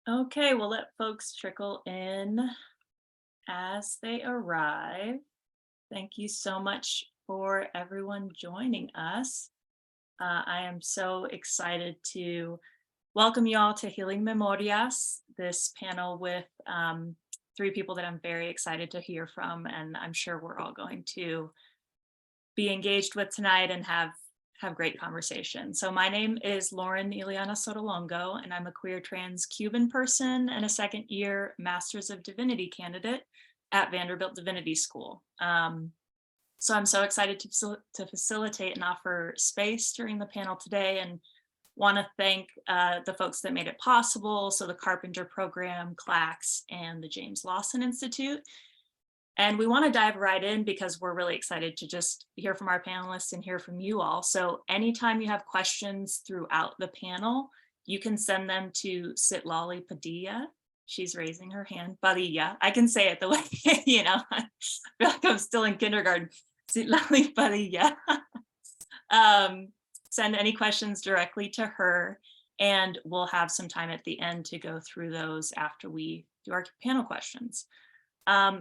Okay, we'll let folks trickle in as they arrive. Thank you so much for everyone joining us. I am so excited to welcome you all to Healing Memorias, this panel with three people that I'm very excited to hear from, and I'm sure we're all going to be engaged with tonight and have great conversation. So my name is Lauren Ileana Sotolongo, and I'm a queer trans Cuban person and a second year Masters of Divinity candidate at Vanderbilt Divinity School. So I'm so excited to facilitate and offer space during the panel today, and want to thank the folks that made it possible. So the Carpenter Program, CLACS, and the James Lawson Institute. And we want to dive right in because we're really excited to just hear from our panelists and hear from you all. So anytime you have questions throughout the panel, you can send them to Citlali Padilla. She's raising her hand. Padilla. I can say it the way, I feel like I'm still in kindergarten. Citlali Padilla. Send any questions directly to her, and we'll have some time at the end to go through those after we do our panel questions.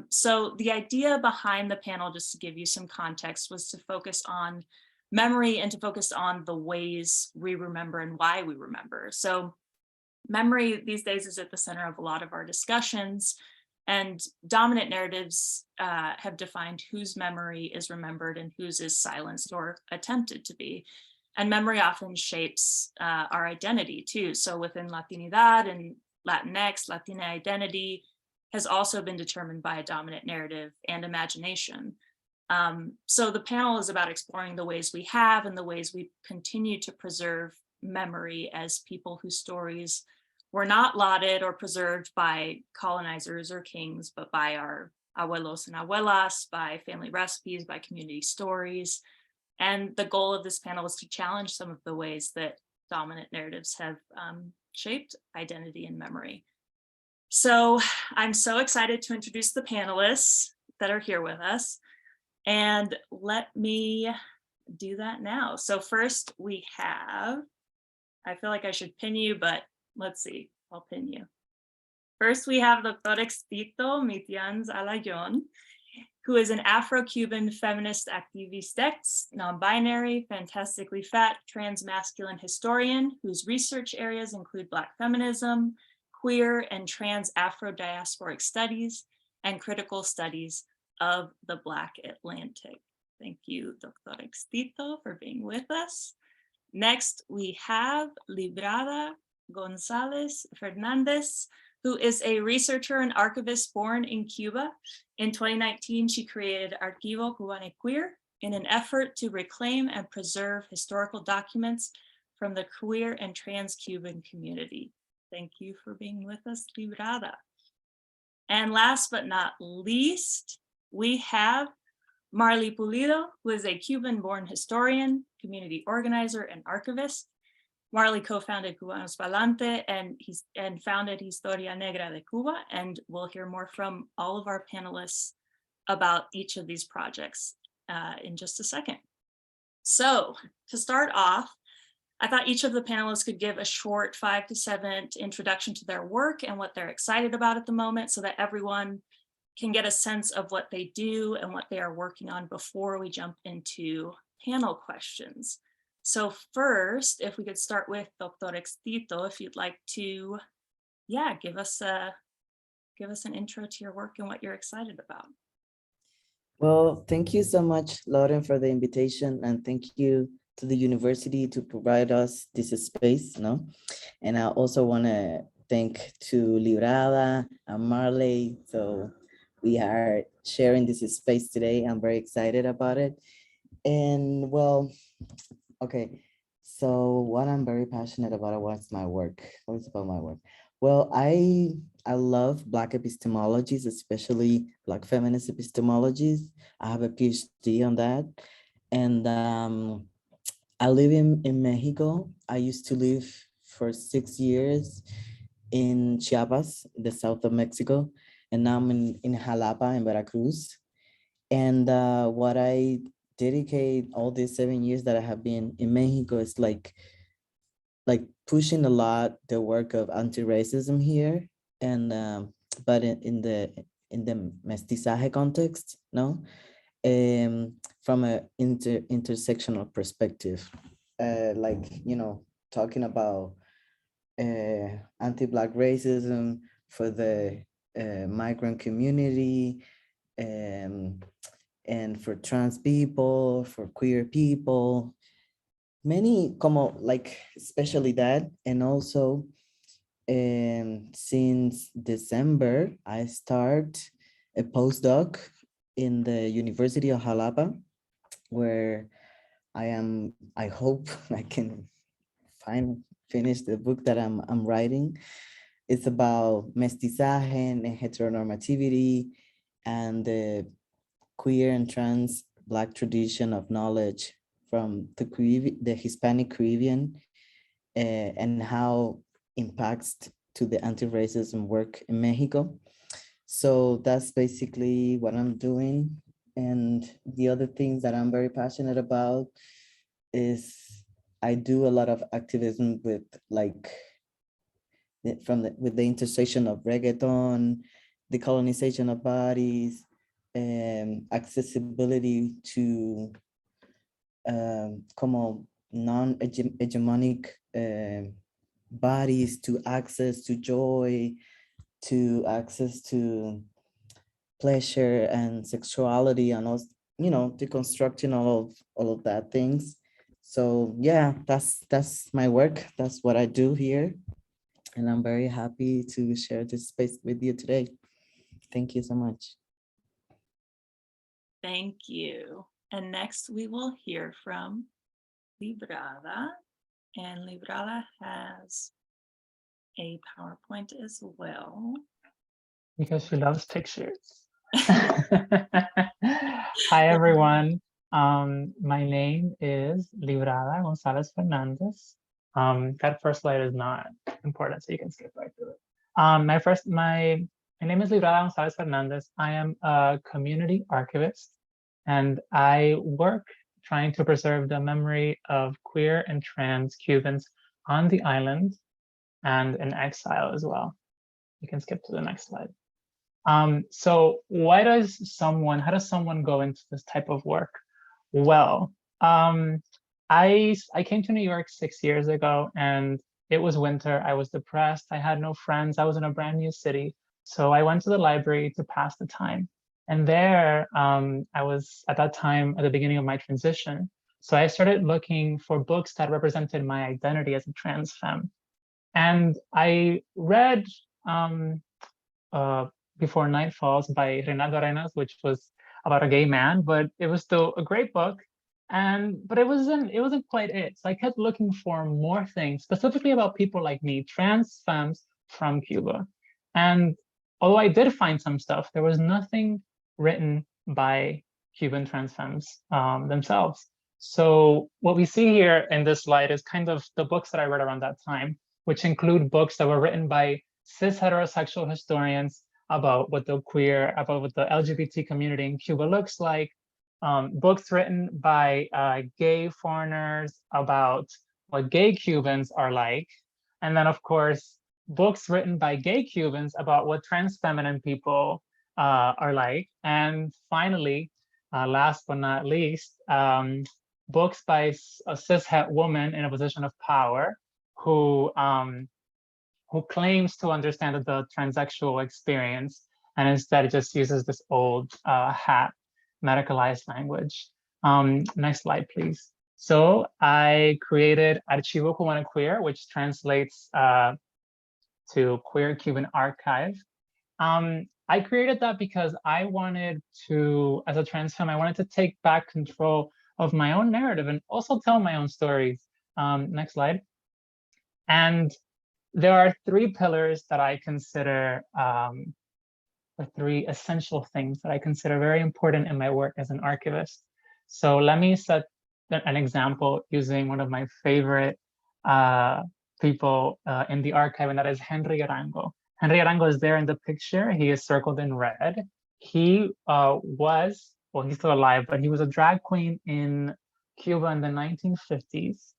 So the idea behind the panel, just to give you some context, was to focus on memory and to focus on the ways we remember and why we remember. So memory these days is at the center of a lot of our discussions, and dominant narratives have defined whose memory is remembered and whose is silenced or attempted to be. And memory often shapes our identity too. So within Latinidad and Latinx, Latina identity has also been determined by a dominant narrative and imagination. So the panel is about exploring the ways we have and the ways we continue to preserve memory as people whose stories were not lauded or preserved by colonizers or kings, but by our abuelos and abuelas, by family recipes, by community stories. And the goal of this panel is to challenge some of the ways that dominant narratives have shaped identity and memory. So I'm so excited to introduce the panelists that are here with us, and let me do that now. So first we have, I feel like I should pin you, but let's see, I'll pin you. First we have Dr. Expito Mitians Alayon, who is an Afro-Cuban feminist activist, non-binary, fantastically fat, trans-masculine historian whose research areas include Black feminism, queer and trans Afro-diasporic studies, and critical studies of the Black Atlantic. Thank you, Dr. Expito, for being with us. Next, we have Librada Gonzalez Fernandez, who is a researcher and archivist born in Cuba. In 2019, she created Archivo Cubano Queer in an effort to reclaim and preserve historical documents from the queer and trans Cuban community. Thank you for being with us, Librada. And last but not least, we have Marley Pulido, who is a Cuban-born historian, community organizer, and archivist. Marley co-founded Cubanos Palante and founded Historia Negra de Cuba, and we'll hear more from all of our panelists about each of these projects in just a second. So to start off, I thought each of the panelists could give a short 5 to 7 introduction to their work and what they're excited about at the moment, so that everyone can get a sense of what they do and what they are working on before we jump into panel questions. So first, if we could start with Dr. Expito, if you'd like to, give us an intro to your work and what you're excited about. Well, thank you so much, Lauren, for the invitation, and thank you to the university to provide us this space, no? And I also want to thank to Librada and Marley. So we are sharing this space today. I'm very excited about it. And well, okay. So what I'm very passionate about, what's my work? What's about my work? Well, I love Black epistemologies, especially Black feminist epistemologies. I have a PhD on that. And I live in Mexico. I used to live for 6 years in Chiapas, the south of Mexico. And now I'm in Jalapa, in Veracruz. And what I dedicate all these 7 years that I have been in Mexico is like like pushing a lot the work of anti-racism here, and but in the mestizaje context, no, from a intersectional perspective, like, you know, talking about anti-Black racism for the migrant community, and for trans people, for queer people, many como like especially that. And also since December, I start a postdoc in the University of Jalapa, where I hope I can finish the book that I'm writing. It's about mestizaje and heteronormativity and the queer and trans Black tradition of knowledge from the Hispanic Caribbean, and how impacts to the anti-racism work in Mexico. So that's basically what I'm doing. And the other things that I'm very passionate about is I do a lot of activism with like with the intersection of reggaeton, decolonization of bodies, accessibility to como non-hegemonic bodies, to access to joy, to access to pleasure and sexuality, and also, you know, deconstructing all of that things. So yeah, that's my work. That's what I do here. And I'm very happy to share this space with you today. Thank you so much. Thank you. And next we will hear from Librada. And Librada has a PowerPoint as well. Because she loves pictures. Hi, everyone. My name is Librada Gonzalez Fernandez. That first slide is not important, so you can skip right through it. My name is Librada Gonzalez Fernandez. I am a community archivist, and I work trying to preserve the memory of queer and trans Cubans on the island and in exile as well. You can skip to the next slide. So how does someone go into this type of work? Well, I came to New York 6 years ago, and it was winter. I was depressed. I had no friends. I was in a brand new city. So I went to the library to pass the time. And there, I was at that time at the beginning of my transition. So I started looking for books that represented my identity as a trans femme. And I read Before Night Falls by Renato Arenas, which was about a gay man, but it was still a great book. But it wasn't quite it. So I kept looking for more things, specifically about people like me, trans femmes from Cuba. And although I did find some stuff, there was nothing written by Cuban trans femmes themselves. So what we see here in this slide is kind of the books that I read around that time, which include books that were written by cis heterosexual historians about what the LGBT community in Cuba looks like, books written by gay foreigners about what gay Cubans are like, and then of course, books written by gay Cubans about what trans feminine people are like, and finally, last but not least, books by a cishet woman in a position of power who claims to understand the transsexual experience and instead just uses this old hat medicalized language. Next slide, please. So I created Archivo Cubano Queer, which translates to Queer Cuban Archive. I created that because I wanted to, as a trans femme, I wanted to take back control of my own narrative and also tell my own stories. Next slide. And there are three pillars that I consider, or three essential things that I consider very important in my work as an archivist. So let me set an example using one of my favorite people in the archive, and that is Henry Arango. Henry Arango is there in the picture. He is circled in red. He he's still alive, but he was a drag queen in Cuba in the 1950s.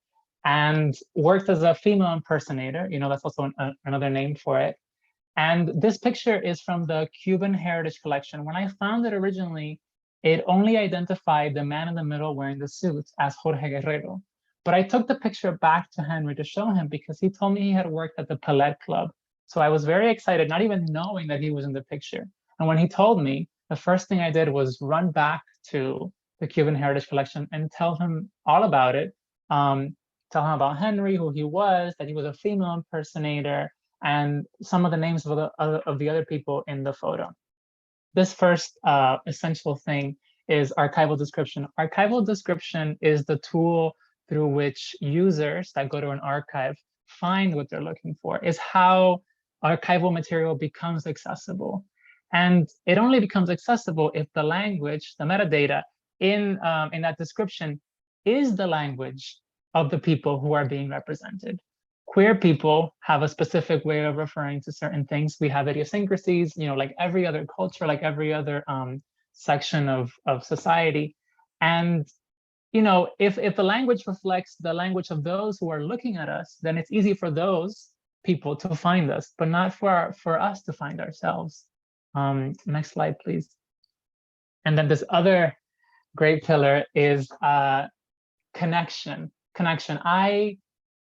and worked as a female impersonator. That's also another name for it. And this picture is from the Cuban Heritage Collection. When I found it originally, it only identified the man in the middle wearing the suit as Jorge Guerrero. But I took the picture back to Henry to show him because he told me he had worked at the Palet Club. So I was very excited, not even knowing that he was in the picture. And when he told me, the first thing I did was run back to the Cuban Heritage Collection and tell him all about it. Tell him about Henry, who he was, that he was a female impersonator, and some of the names of the other people in the photo. This first essential thing is archival description. Archival description is the tool through which users that go to an archive find what they're looking for, is how archival material becomes accessible. And it only becomes accessible if the language, the metadata in that description is the language of the people who are being represented. Queer people have a specific way of referring to certain things. We have idiosyncrasies, like every other culture, like every other section of society. And if the language reflects the language of those who are looking at us, then it's easy for those people to find us, but not for us to find ourselves. Next slide, please. And then this other great pillar is connection.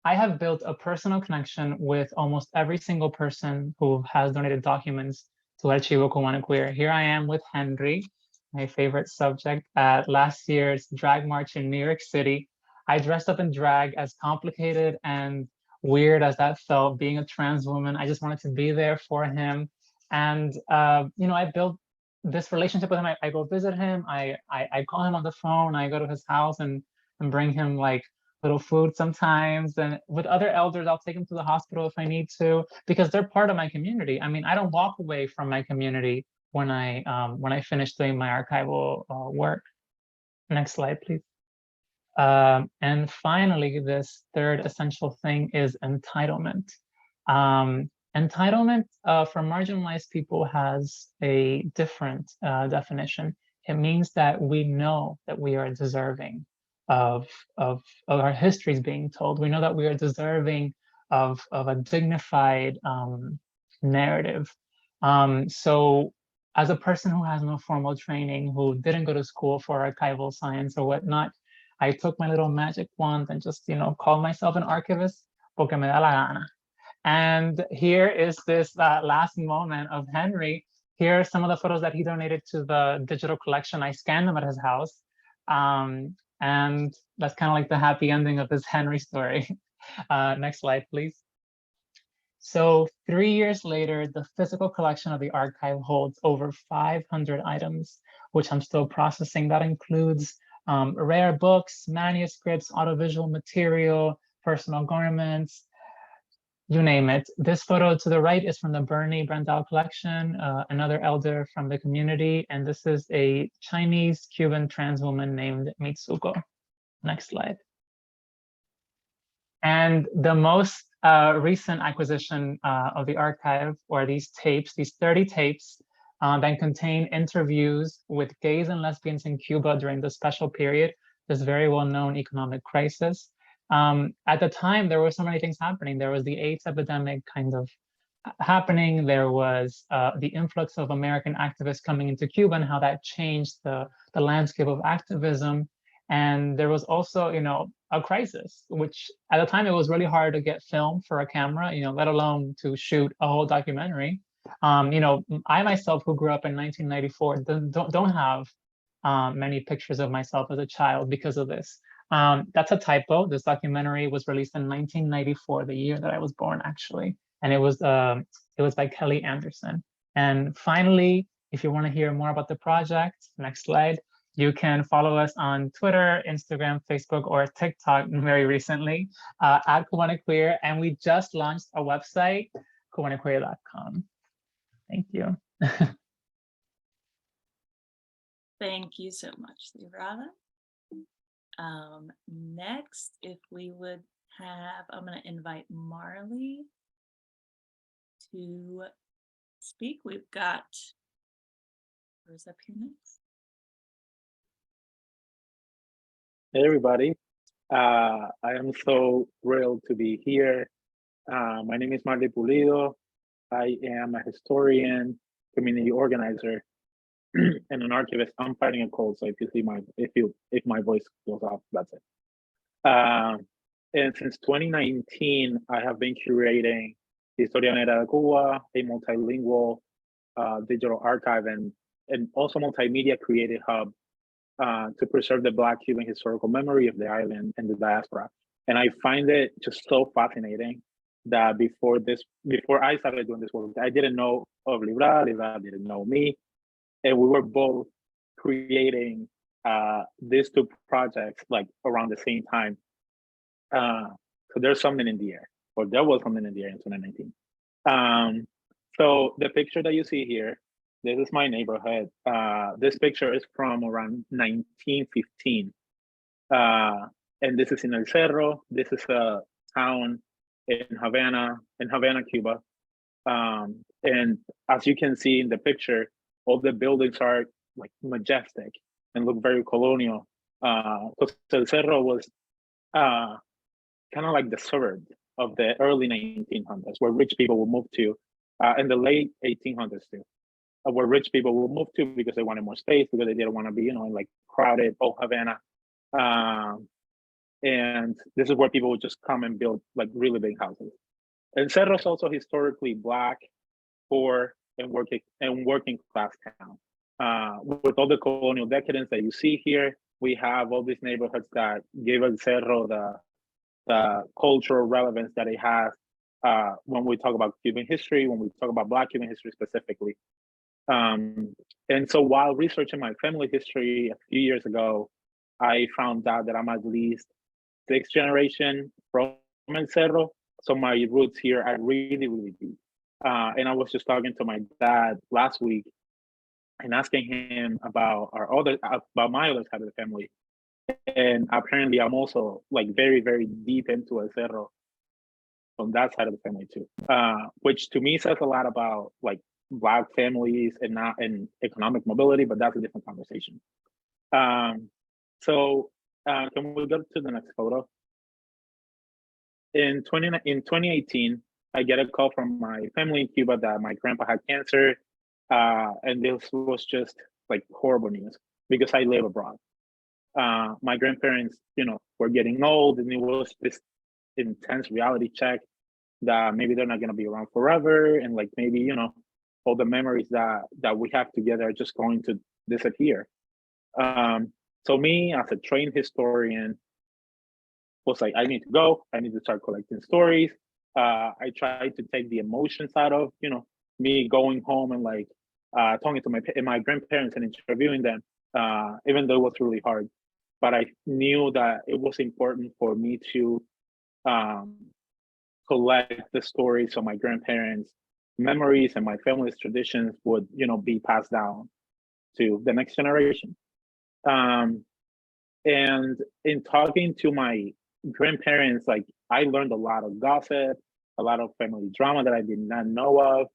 I have built a personal connection with almost every single person who has donated documents to Archivo Cubano Queer. Here I am with Henry, my favorite subject, at last year's drag march in New York City. I dressed up in drag, as complicated and weird as that felt, being a trans woman. I just wanted to be there for him. And, I built this relationship with him. I go visit him. I call him on the phone. I go to his house and bring him like little food sometimes. And with other elders, I'll take them to the hospital if I need to, because they're part of my community. I mean, I don't walk away from my community when I finish doing my archival work. Next slide, please. And finally, this third essential thing is entitlement. Entitlement for marginalized people has a different definition. It means that we know that we are deserving of our histories being told. We know that we are deserving of a dignified narrative. So as a person who has no formal training, who didn't go to school for archival science or whatnot, I took my little magic wand and just, called myself an archivist, porque me da la gana. And here is this last moment of Henry. Here are some of the photos that he donated to the digital collection. I scanned them at his house. And that's kind of like the happy ending of this Henry story. Next slide, please. So 3 years later, the physical collection of the archive holds over 500 items, which I'm still processing. That includes rare books, manuscripts, audiovisual material, personal garments, you name it. This photo to the right is from the Bernie Brandao collection, another elder from the community. And this is a Chinese Cuban trans woman named Mitsuko. Next slide. And the most recent acquisition of the archive, or these tapes, these 30 tapes that contain interviews with gays and lesbians in Cuba during the special period, this very well-known economic crisis. At the time, there were so many things happening. There was the AIDS epidemic kind of happening. There was the influx of American activists coming into Cuba and how that changed the landscape of activism. And there was also, a crisis, which at the time it was really hard to get film for a camera, let alone to shoot a whole documentary. I myself, who grew up in 1994, don't have many pictures of myself as a child because of this. That's a typo. This documentary was released in 1994, the year that I was born, actually, and it was by Kelly Anderson. And finally, if you want to hear more about the project, next slide, you can follow us on Twitter, Instagram, Facebook, or TikTok very recently at Cubano Queer, and we just launched a website, cubanoqueer.com. Thank you. Thank you so much, Librada. Next, if we would have, I'm going to invite Marley to speak. We've got, who's up here next? Hey, everybody. I am so thrilled to be here. My name is Marley Pulido. I am a historian, community organizer, and an archivist. I'm fighting a cold, so if my voice goes off, that's it. And since 2019, I have been curating Historianera de Cuba, a multilingual digital archive and also multimedia creative hub to preserve the Black Cuban historical memory of the island and the diaspora. And I find it just so fascinating that before I started doing this work, I didn't know of Libra didn't know me. And we were both creating these two projects like around the same time. So there's something in the air, or there was something in the air in 2019. So the picture that you see here, this is my neighborhood. This picture is from around 1915. And this is in El Cerro. This is a town in Havana, Cuba. And as you can see in the picture, all the buildings are like majestic and look very colonial. Because El Cerro was kind of like the suburb of the early 1900s, where rich people would move to, in the late 1800s too, where rich people would move to because they wanted more space, because they didn't want to be, in like crowded old Havana. And this is where people would just come and build like really big houses. And Cerro is also historically Black, poor, and working class town. With all the colonial decadence that you see here, we have all these neighborhoods that gave El Cerro the cultural relevance that it has when we talk about Cuban history, when we talk about Black Cuban history specifically. And so while researching my family history a few years ago, I found out that I'm at least 6th generation from El Cerro. So my roots here are really, really deep. And I was just talking to my dad last week and asking him about my other side of the family. And apparently I'm also like very, very deep into El Cerro from that side of the family too, which to me says a lot about like Black families and economic mobility, but that's a different conversation. So can we go to the next photo? In 2018, I get a call from my family in Cuba that my grandpa had cancer. And this was just like horrible news because I live abroad. My grandparents, were getting old, and it was this intense reality check that maybe they're not going to be around forever. And like, maybe, all the memories that we have together are just going to disappear. So me as a trained historian was like, I need to start collecting stories. I tried to take the emotions out of, me going home and like talking to my grandparents and interviewing them, even though it was really hard. But I knew that it was important for me to collect the stories of my grandparents' memories and my family's traditions would, be passed down to the next generation. And in talking to my grandparents, like I learned a lot of gossip, a lot of family drama that I did not know of.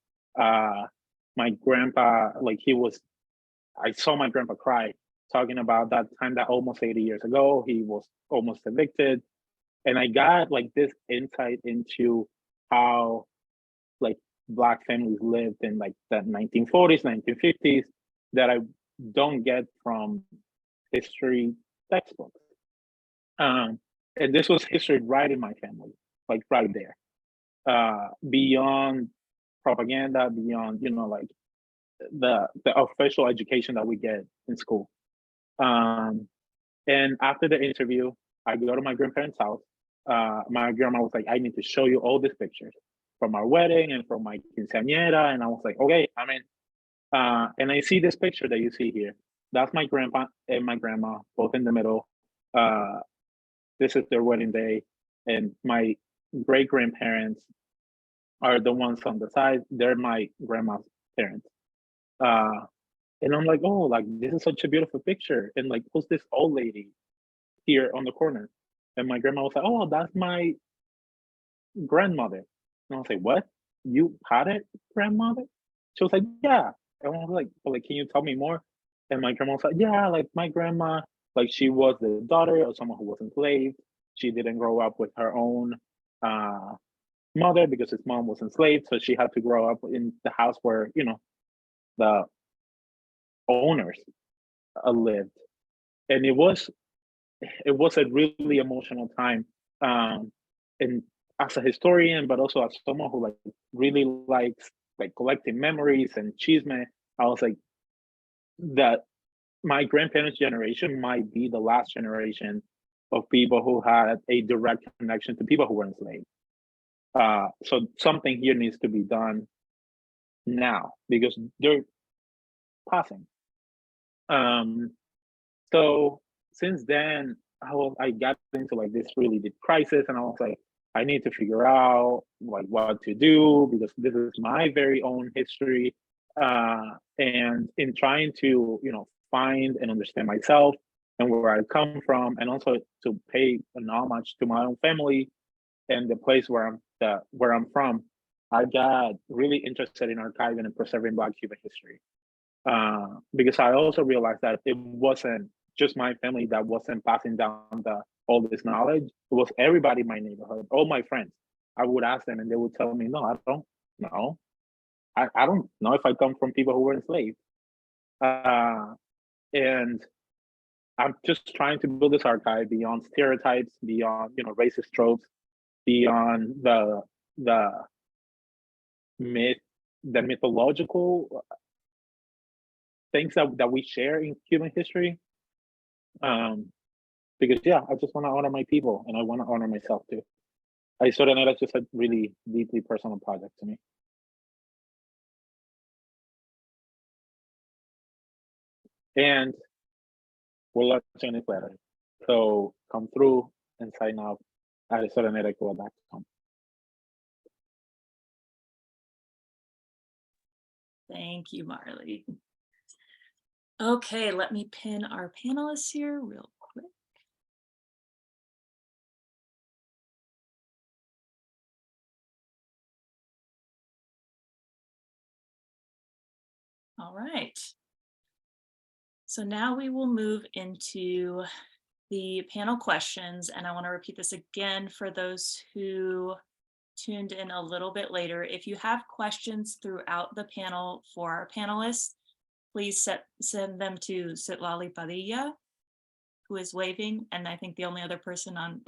My grandpa, like I saw my grandpa cry talking about that time that almost 80 years ago, he was almost evicted. And I got like this insight into how like Black families lived in like the 1940s, 1950s that I don't get from history textbooks. And this was history right in my family, like right there. Beyond propaganda, beyond, like the official education that we get in school. And after the interview, I go to my grandparents' house. My grandma was like, I need to show you all these pictures from our wedding and from my quinceañera. And I was like, okay, I'm in. And I see this picture that you see here. That's my grandpa and my grandma, both in the middle. This is their wedding day. And my great grandparents are the ones on the side. They're my grandma's parents. And I'm like, oh, like this is such a beautiful picture. And like, who's this old lady here on the corner? And my grandma was like, oh, that's my grandmother. And I was like, what? You had a grandmother? She was like, yeah. And I was like, well, like, can you tell me more? And my grandma was like, yeah, like my grandma, like she was the daughter of someone who was enslaved. she didn't grow up with her own mother because his mom was enslaved, so she had to grow up in the house where, you know, the owners lived. And it was a really emotional time. And as a historian, but also as someone who like really likes like collecting memories and chisme, I was like, that my grandparents' generation might be the last generation of people who had a direct connection to people who were enslaved. So something here needs to be done now because they're passing. So since then, I got into like this really deep crisis, and I was like, I need to figure out like what to do because this is my very own history. And in trying to, you know, find and understand myself and where I come from, and also to pay an homage to my own family and the place where I'm from, I got really interested in archiving and preserving Black Cuban history. Because I also realized that it wasn't just my family that wasn't passing down all this knowledge. It was everybody in my neighborhood, all my friends. I would ask them and they would tell me, no, I don't know. I don't know if I come from people who were enslaved. And I'm just trying to build this archive beyond stereotypes, beyond, you know, racist tropes, beyond the mythological things that we share in Cuban history. Because yeah, I just want to honor my people and I want to honor myself too. Historia is just a really deeply personal project to me. And we're launching it later. So come through and sign up at historianetica.com. Thank you, Marley. Okay, let me pin our panelists here real quick. All right. So now we will move into the panel questions, and I want to repeat this again for those who tuned in a little bit later. If you have questions throughout the panel for our panelists, please send them to Citlali Padilla, who is waving, and I think the only other person on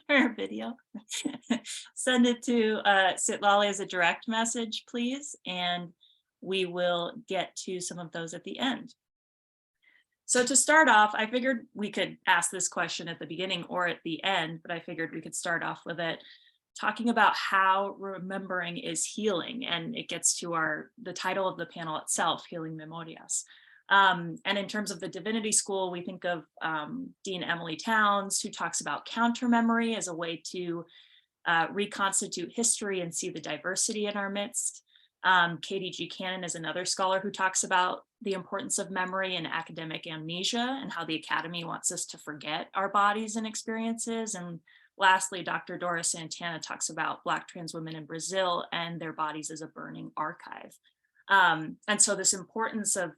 her video. Send it to Citlali as a direct message, please, and we will get to some of those at the end. So to start off, I figured we could ask this question at the beginning or at the end, but I figured we could start off with it talking about how remembering is healing, and it gets to the title of the panel itself, Healing Memorias. And in terms of the Divinity School, we think of Dean Emily Towns, who talks about counter memory as a way to reconstitute history and see the diversity in our midst. Katie G. Cannon is another scholar who talks about the importance of memory and academic amnesia and how the academy wants us to forget our bodies and experiences. And lastly, Dr. Dora Santana talks about Black trans women in Brazil and their bodies as a burning archive. And so this importance of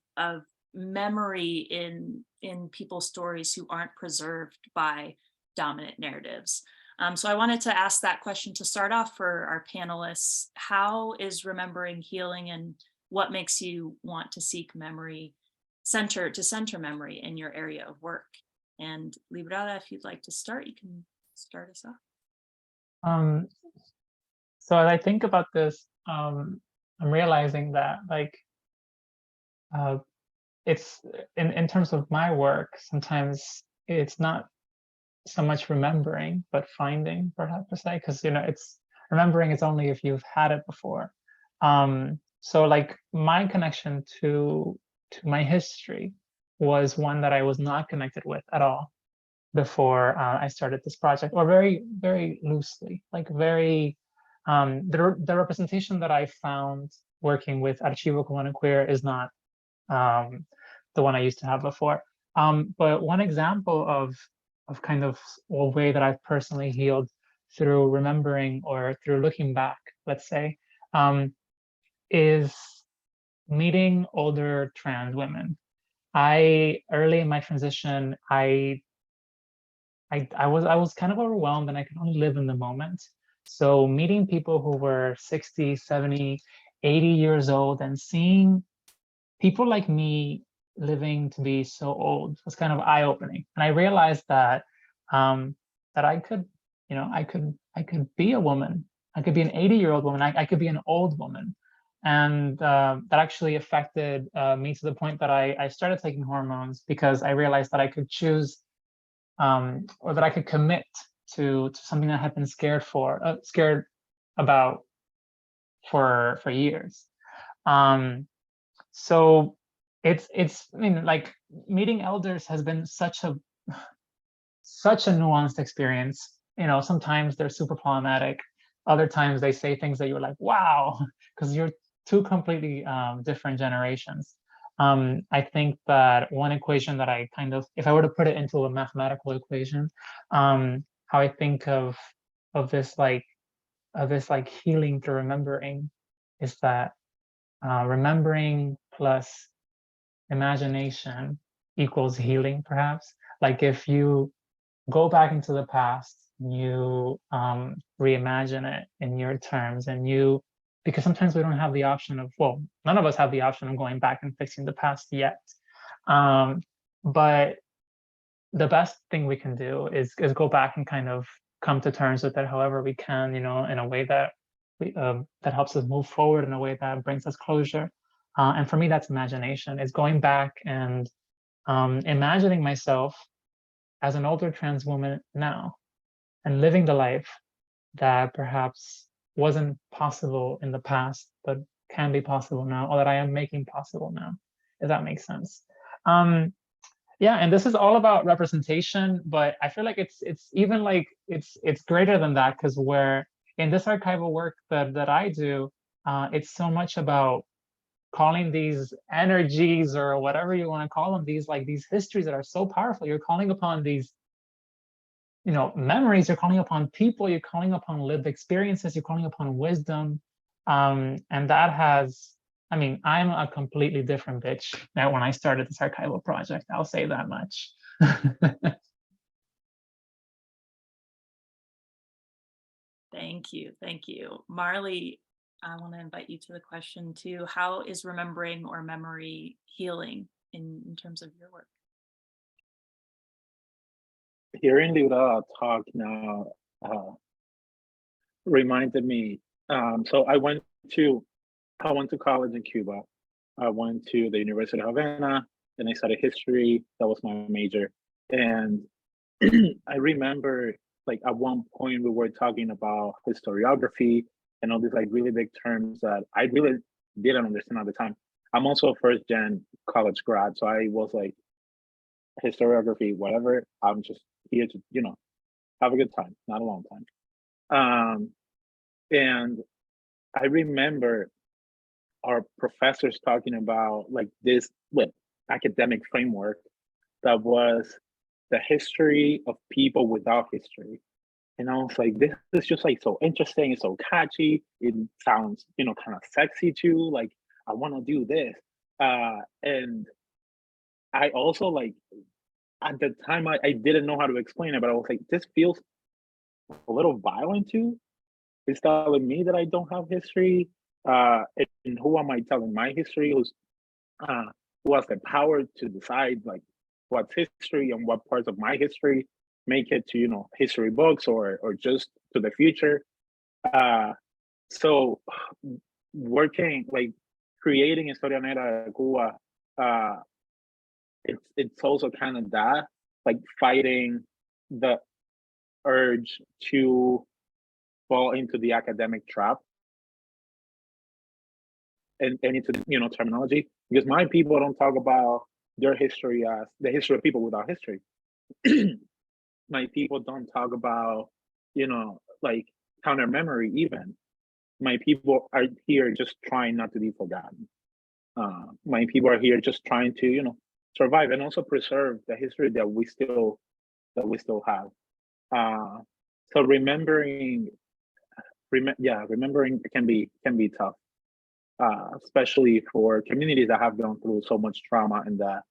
memory in people's stories who aren't preserved by dominant narratives. So I wanted to ask that question to start off for our panelists. How is remembering healing, and what makes you want to seek memory, center memory in your area of work? And Librada, if you'd like to start, you can start us off. So as I think about this, I'm realizing that like it's in terms of my work, sometimes it's not so much remembering, but finding, perhaps to say, because you know, it's remembering is only if you've had it before. So like my connection to my history was one that I was not connected with at all before I started this project, or very, very loosely, like very, the representation that I found working with Archivo Cubano and Queer is not the one I used to have before. But one example of kind of a way that I've personally healed through remembering or through looking back, let's say, is meeting older trans women. Early in my transition, I I was kind of overwhelmed, and I could only live in the moment. So meeting people who were 60, 70, 80 years old and seeing people like me living to be so old was kind of eye-opening. And I realized that that I could, I could be a woman. I could be an 80-year-old woman. I could be an old woman. And that actually affected me to the point that I started taking hormones, because I realized that I could choose, or that I could commit to something that I had been scared about for years. So it's I mean, like, meeting elders has been such a nuanced experience. Sometimes they're super problematic. Other times they say things that you're like, wow, because you're two completely different generations. I think that one equation that I kind of, if I were to put it into a mathematical equation, how I think of this like healing to remembering is that remembering plus imagination equals healing, perhaps. Like, if you go back into the past, you reimagine it in your terms, and because sometimes we don't have the option of, well, none of us have the option of going back and fixing the past yet. But the best thing we can do is go back and kind of come to terms with it however we can, in a way that that helps us move forward, in a way that brings us closure. And for me, that's imagination. It's going back and imagining myself as an older trans woman now, and living the life that perhaps wasn't possible in the past, but can be possible now, or that I am making possible now, if that makes sense. Yeah, and this is all about representation, but I feel like it's even like it's greater than that, because where in this archival work that I do, it's so much about calling these energies, or whatever you want to call them, these histories that are so powerful. You're calling upon these memories, you're calling upon people, you're calling upon lived experiences, you're calling upon wisdom. And that has, I mean, I'm a completely different bitch now when I started this archival project, I'll say that much. Thank you. Thank you. Marley, I want to invite you to the question too. How is remembering or memory healing in terms of your work? Hearing Liuda talk now reminded me. So I went to college in Cuba. I went to the University of Havana, and I studied history. That was my major. And I remember, like, at one point we were talking about historiography and all these like really big terms that I really didn't understand at the time. I'm also a first gen college grad, so I was like, historiography, whatever. I'm just here to, have a good time, not a long time. And I remember our professors talking about like this academic framework that was the history of people without history. And I was like, this is just like so interesting, it's so catchy, it sounds, kind of sexy too. Like, I want to do this. And I also, like, at the time I didn't know how to explain it, but I was like, this feels a little violent too. It's telling me that I don't have history. And who am I telling my history? Who has the power to decide like what's history and what parts of my history make it to history books or just to the future. So working, like, creating Historia Negra de Cuba, it's also kind of that, like, fighting the urge to fall into the academic trap and into terminology, because my people don't talk about their history as the history of people without history. My people don't talk about like counter memory even. My people are here just trying not to be forgotten. My people are here just trying to survive and also preserve the history that we still have. So remembering can be tough, especially for communities that have gone through so much trauma and that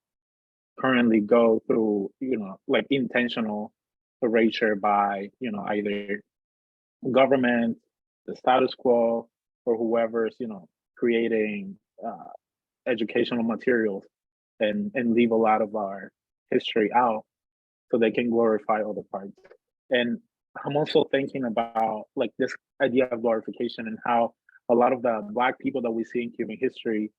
currently go through like intentional erasure by, you know, either government, the status quo, or whoever's, you know, creating educational materials and leave a lot of our history out so they can glorify other parts. And I'm also thinking about like this idea of glorification and how a lot of the Black people that we see in Cuban history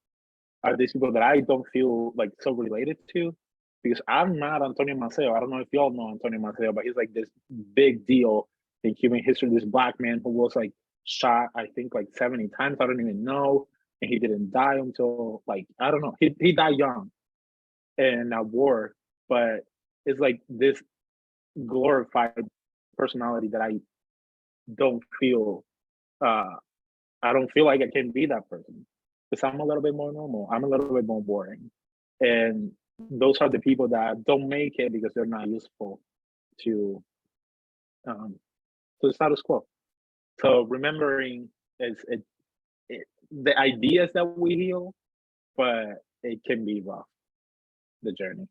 are these people that I don't feel like so related to, because I'm not Antonio Maceo. I don't know if y'all know Antonio Maceo, but he's like this big deal in Cuban history. This Black man who was like shot, I think like 70 times. I don't even know. And he didn't die until like, I don't know. He died young in a war, but it's like this glorified personality that I don't feel, I don't feel like I can be that person because I'm a little bit more normal. I'm a little bit more boring. And those are the people that don't make it because they're not useful to the status quo. So remembering is the ideas that we heal, but it can be rough, the journey.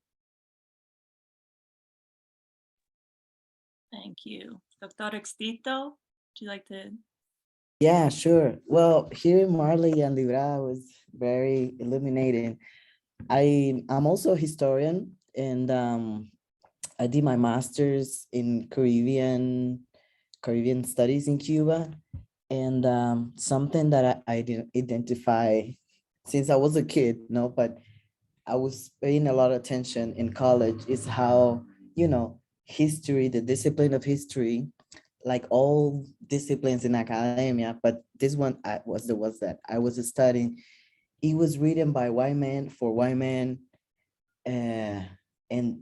Thank you. Dr. Extito, would you like to? Yeah, sure. Well, hearing Marley and Libra was very illuminating. I'm also a historian, and I did my master's in Caribbean studies in Cuba. And something that I didn't identify since I was a kid, no, but I was paying a lot of attention in college is how, you know, history, the discipline of history, like all disciplines in academia, but this one was the ones that I was studying. It was written by white men for white men, and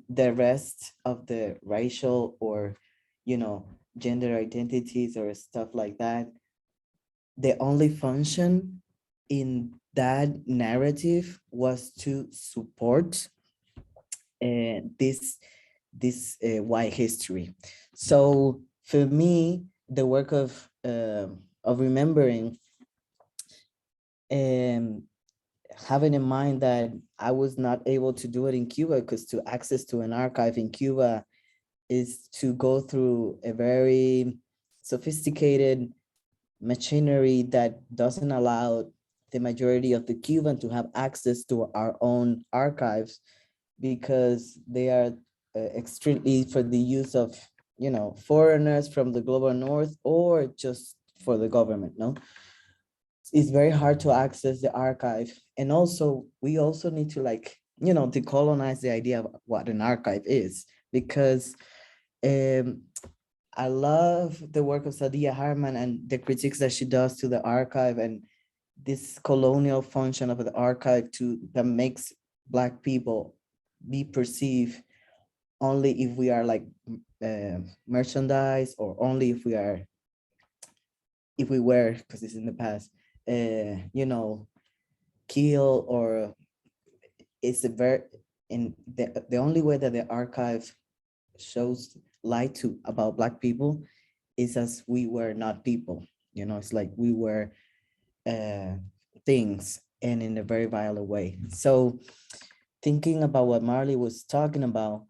the rest of the racial or, you know, gender identities or stuff like that, the only function in that narrative was to support this white history. So for me, the work of remembering and having in mind that I was not able to do it in Cuba because to access to an archive in Cuba is to go through a very sophisticated machinery that doesn't allow the majority of the Cuban to have access to our own archives because they are extremely for the use of, you know, foreigners from the global north or just for the government, no? It's very hard to access the archive. And also, we also need to, like, you know, decolonize the idea of what an archive is, because I love the work of Sadia Harman and the critiques that she does to the archive and this colonial function of the archive that makes Black people be perceived only if we are like merchandise, or only if we were, because it's in the past, you know, kill, or it's a very, in the only way that the archive shows light to about Black people is as we were not people, you know, it's like we were things, and in a very violent way. So thinking about what Marley was talking about,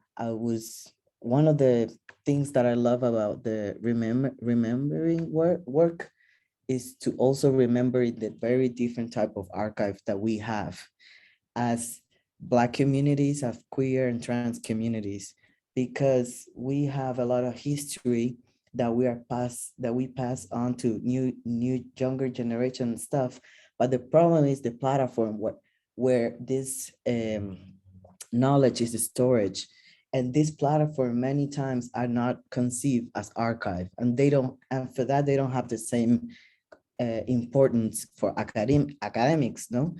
one of the things that I love about the remembering work is to also remember the very different type of archive that we have as Black communities, as queer and trans communities, because we have a lot of history that we pass on to new younger generation stuff. But the problem is the platform where this knowledge is storage, and this platform many times are not conceived as archive, and for that they don't have the same importance for academics, no?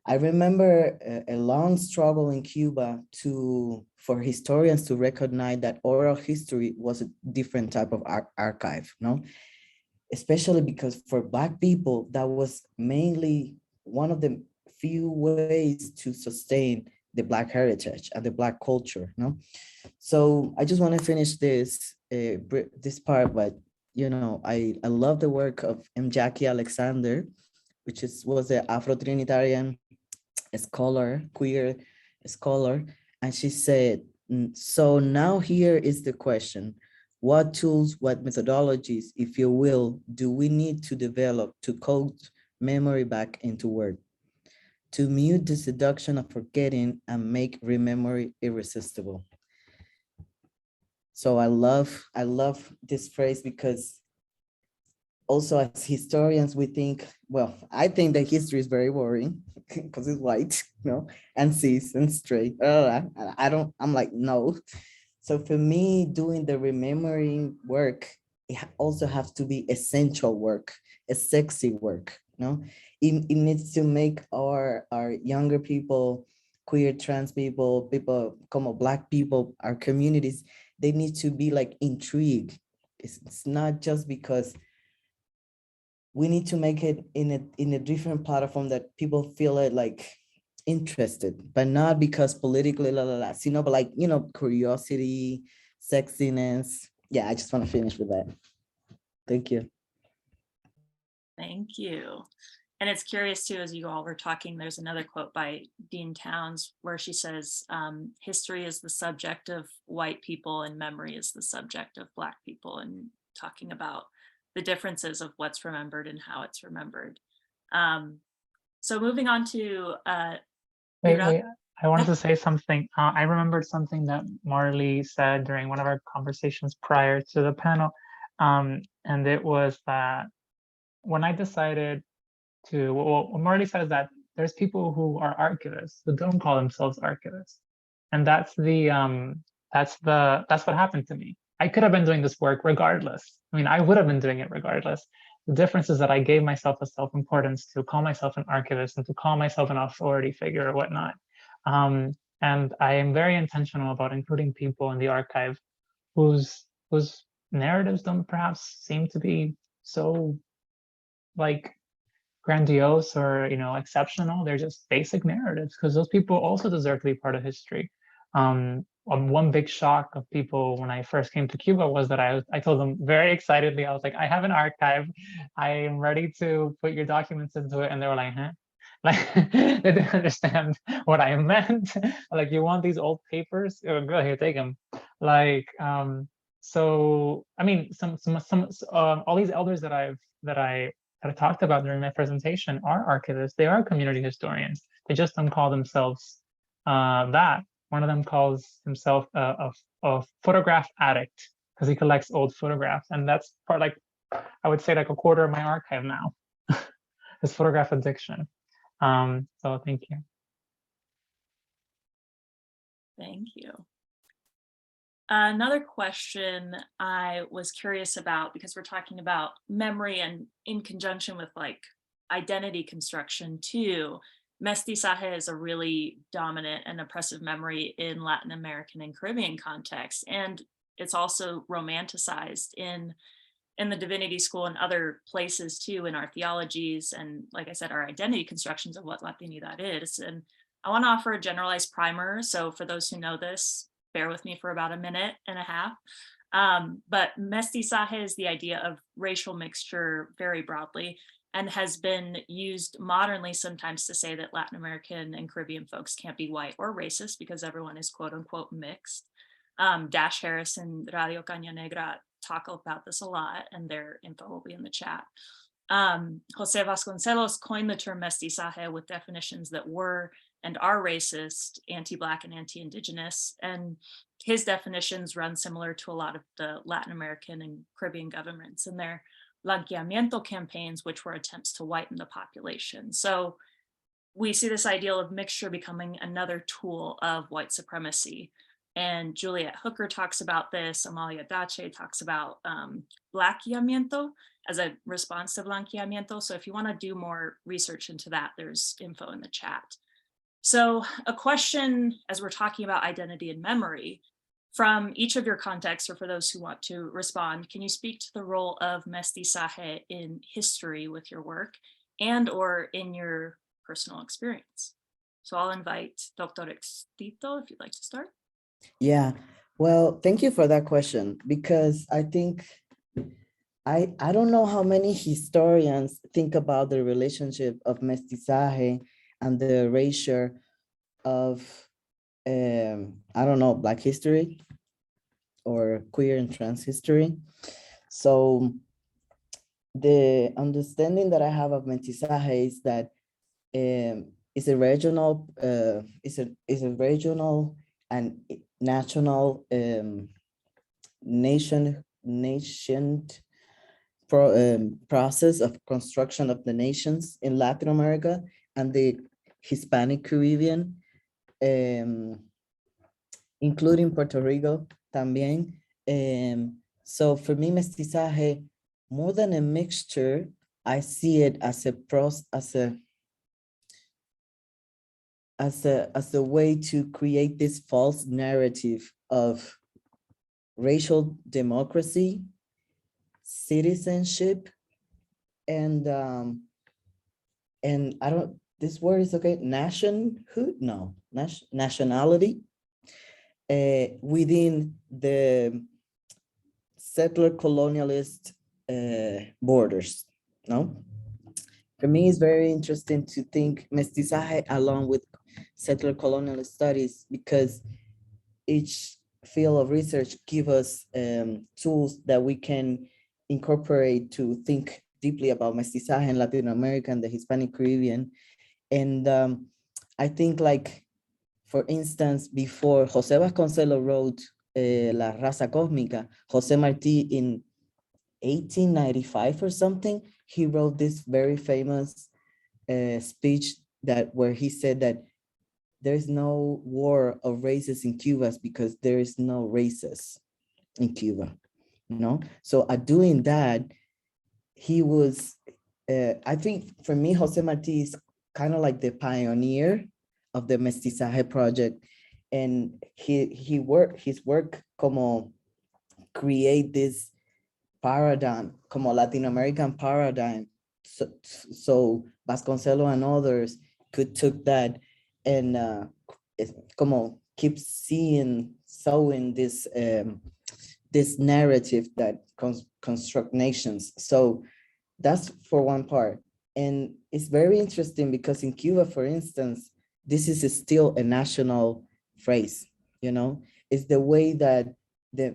I remember a long struggle in Cuba for historians to recognize that oral history was a different type of archive, no? Especially because for Black people, that was mainly one of the few ways to sustain the Black heritage and the Black culture, no? So I just want to finish this part, but you know, I love the work of M. Jackie Alexander, which was an Afro-Trinitarian scholar, queer scholar, and she said, so now here is the question, What tools, what methodologies, if you will, do we need to develop to code memory back into word, to mute the seduction of forgetting and make rememory irresistible? So I love this phrase, because also as historians, we think, well, I think that history is very boring because it's white, and cis and straight. I'm like, no. So for me, doing the remembering work, it also has to be essential work, a sexy work, It needs to make our younger people, queer, trans people como Black people, our communities, they need to be like intrigued. It's not just because we need to make it in a different platform that people feel it like interested, but not because politically, but like, curiosity, sexiness. Yeah, I just want to finish with that. Thank you. Thank you. And it's curious too, as you all were talking, there's another quote by Dean Towns where she says, history is the subject of white people and memory is the subject of Black people, and talking about the differences of what's remembered and how it's remembered. So moving on to Wait, I wanted to say something. I remembered something that Marley said during one of our conversations prior to the panel. And it was that when I decided to, what Marley said is that there's people who are archivists who don't call themselves archivists. And that's what happened to me. I could have been doing this work regardless. I mean, I would have been doing it regardless. The difference is that I gave myself a self-importance to call myself an archivist and to call myself an authority figure or whatnot. And I am very intentional about including people in the archive whose narratives don't perhaps seem to be so like grandiose or exceptional. They're just basic narratives, because those people also deserve to be part of history. One big shock of people when I first came to Cuba was that I told them very excitedly, I was like, I have an archive, I am ready to put your documents into it, and they were like, huh? Like they didn't understand what I meant. Like, you want these old papers? Oh, go ahead, take them. Like, so I mean, some all these elders that I talked about during my presentation are archivists. They are community historians. They just don't call themselves that. One of them calls himself a photograph addict because he collects old photographs, and that's part, like, I would say, like a quarter of my archive now is photograph addiction. So thank you. Thank you. Another question I was curious about, because we're talking about memory and in conjunction with like identity construction too, mestizaje is a really dominant and oppressive memory in Latin American and Caribbean context. And it's also romanticized in the Divinity School and other places too, in our theologies and, like I said, our identity constructions of what Latinidad is. And I want to offer a generalized primer. So for those who know this, bear with me for about a minute and a half. But mestizaje is the idea of racial mixture very broadly, and has been used modernly sometimes to say that Latin American and Caribbean folks can't be white or racist because everyone is quote unquote mixed. Dash Harris and Radio Caña Negra talk about this a lot, and their info will be in the chat. Jose Vasconcelos coined the term mestizaje with definitions that were and are racist, anti-Black and anti-Indigenous, and his definitions run similar to a lot of the Latin American and Caribbean governments and their blanqueamiento campaigns, which were attempts to whiten the population. So we see this ideal of mixture becoming another tool of white supremacy. And Juliet Hooker talks about this, Amalia Dace talks about blanqueamiento as a response to blanqueamiento. So if you want to do more research into that, there's info in the chat. So a question, as we're talking about identity and memory, from each of your contexts, or for those who want to respond, can you speak to the role of mestizaje in history with your work and or in your personal experience? So I'll invite Dr. Extito if you'd like to start. Yeah, well, thank you for that question, because I think I don't know how many historians think about the relationship of mestizaje and the erasure of I don't know, Black history. or queer and trans history. So the understanding that I have of mestizaje is that it's a regional, is a regional and national nation process of construction of the nations in Latin America and the Hispanic Caribbean, including Puerto Rico también. So for me, mestizaje, more than a mixture, I see it as a way to create this false narrative of racial democracy, citizenship, and I don't, this word is okay, nationhood, no, nationality within the settler colonialist borders, no? For me, it's very interesting to think mestizaje along with settler colonialist studies, because each field of research give us tools that we can incorporate to think deeply about mestizaje in Latin America and the Hispanic Caribbean. And I think, like, for instance, before Jose Vasconcelos wrote La Raza Cósmica, Jose Martí in 1895 or something, he wrote this very famous speech where he said that there's no war of races in Cuba because there is no races in Cuba, you know? So doing that, he was, I think for me, Jose Martí is kind of like the pioneer of the Mestizaje project. And his work como create this paradigm, como Latin American paradigm. So Vasconcelos and others could took that and como keep sowing this this narrative that construct nations. So that's for one part. And it's very interesting because in Cuba, for instance, this is still a national phrase, you know? It's the way that the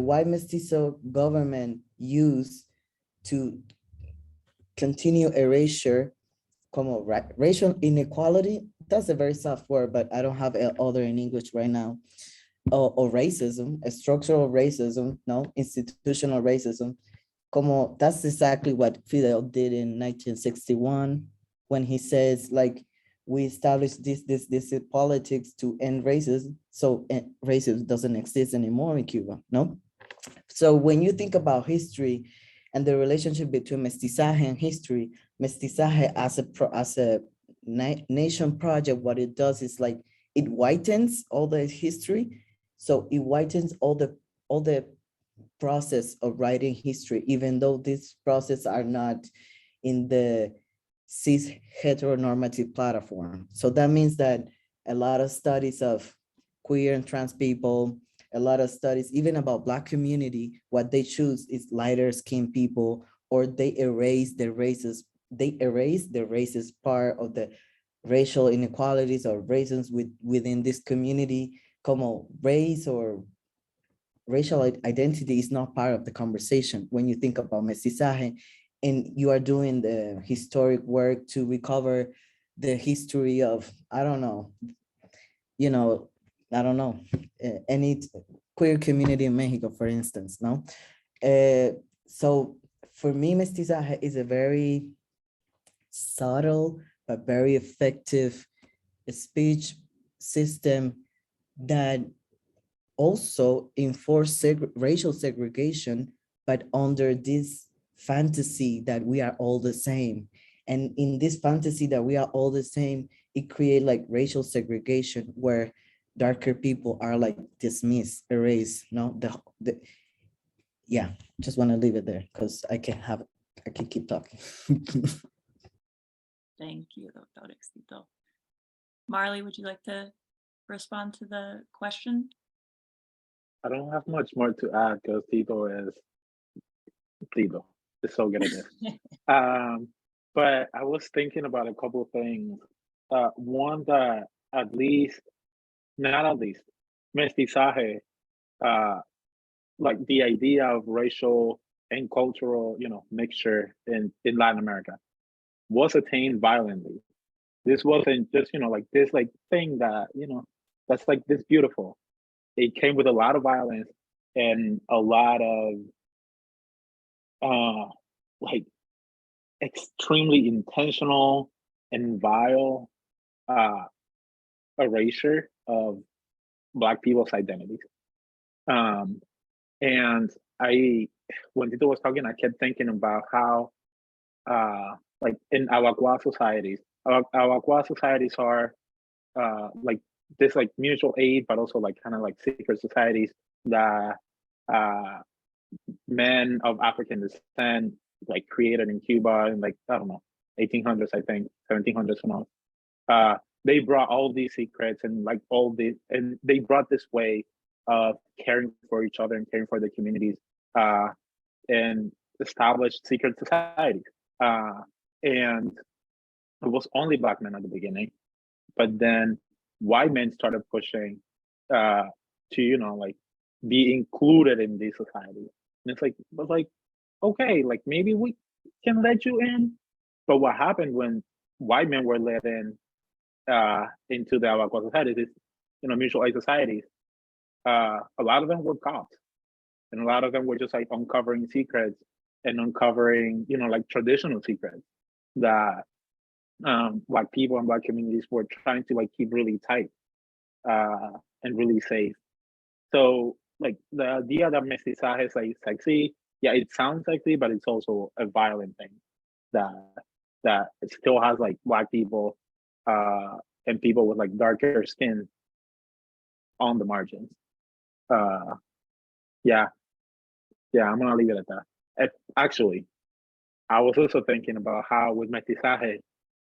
white mestizo government used to continue erasure, como racial inequality. That's a very soft word, but I don't have other in English right now. Or racism, a structural racism, no, institutional racism. Como that's exactly what Fidel did in 1961 when he says, like, we established this politics to end racism. So racism doesn't exist anymore in Cuba, no? So when you think about history and the relationship between mestizaje and history, mestizaje as a nation project, what it does is, like, it whitens all the history. So it whitens all the process of writing history, even though these processes are not in the cis heteronormative platform. So that means that a lot of studies of queer and trans people, a lot of studies even about Black community, what they choose is lighter skinned people, or they erase the racist part of the racial inequalities or racism within this community. Como race or racial identity is not part of the conversation when you think about mestizaje, and you are doing the historic work to recover the history of, I don't know, any queer community in Mexico, for instance, no? So for me, mestizaje is a very subtle but very effective speech system that also enforce racial segregation, but under this fantasy that we are all the same. And in this fantasy that we are all the same, it creates like racial segregation where darker people are like dismissed, erased. No, yeah, just want to leave it there because I can keep talking. Thank you, Dr. Éxito. Marley, would you like to respond to the question? I don't have much more to add because Tito is so good at this. But I was thinking about a couple of things. One that not at least, mestizaje like the idea of racial and cultural, mixture in Latin America was attained violently. This wasn't just, like this like thing that, that's like this beautiful. It came with a lot of violence and a lot of like extremely intentional and vile erasure of Black people's identities. And when Tito was talking, I kept thinking about how, like in Awakwa societies, Awakwa societies are like this like mutual aid, but also like kind of like secret societies that men of African descent like created in Cuba in like, I don't know, 1800s, I think, 1700s and all. They brought all these secrets and like and they brought this way of caring for each other and caring for the communities, and established secret societies. And it was only Black men at the beginning, but then white men started pushing to, like be included in these societies. And it's like, okay, like maybe we can let you in. But what happened when white men were let in into the Awakwa societies is, mutual aid societies, a lot of them were cops. And a lot of them were just like uncovering secrets and uncovering, like traditional secrets that Black people and Black communities were trying to like keep really tight and really safe. So like the idea that mestizaje is like sexy, yeah, it sounds sexy, but it's also a violent thing that it still has like Black people and people with like darker skin on the margins. Yeah, I'm gonna leave it at that. Actually, I was also thinking about how with mestizaje,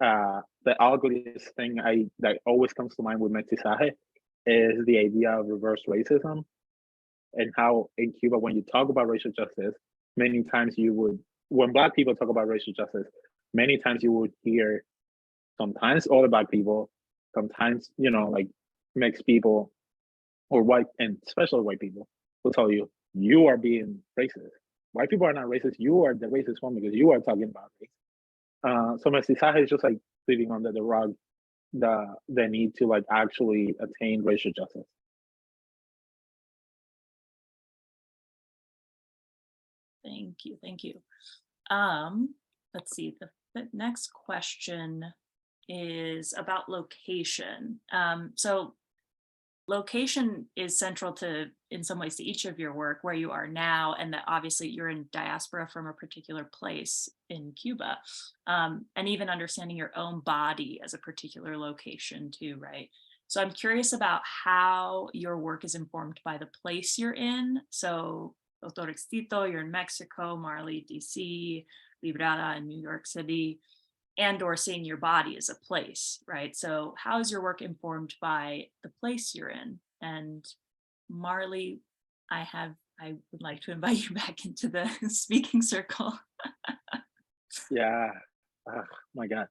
the ugliest thing that always comes to mind with mestizaje is the idea of reverse racism, and how in Cuba, when you talk about racial justice, many times when Black people talk about racial justice, many times you would hear sometimes all the Black people, sometimes, like mixed people or white, and especially white people will tell you, you are being racist. White people are not racist. You are the racist one because you are talking about race. So mestizaje is just like leaving under the rug the need to like actually attain racial justice. Thank you. Let's see, the next question is about location. So location is central to, in some ways, to each of your work, where you are now, and that obviously you're in diaspora from a particular place in Cuba, and even understanding your own body as a particular location too, right? So I'm curious about how your work is informed by the place you're in. So Dr. Tito, you're in Mexico, Marley, DC, Librada in New York City, and or seeing your body as a place, right? So how is your work informed by the place you're in? And Marley, I would like to invite you back into the speaking circle. Yeah, oh my God,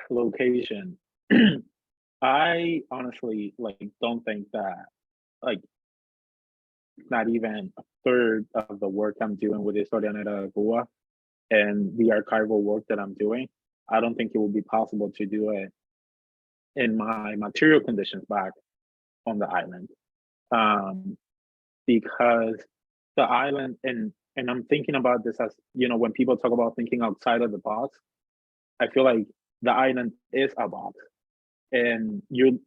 location. I honestly don't think that not even a third of the work I'm doing with Historia Negra de Cuba and the archival work that I'm doing, I don't think it would be possible to do it in my material conditions back on the island, because the island, and I'm thinking about this as, when people talk about thinking outside of the box, I feel like the island is a box, and you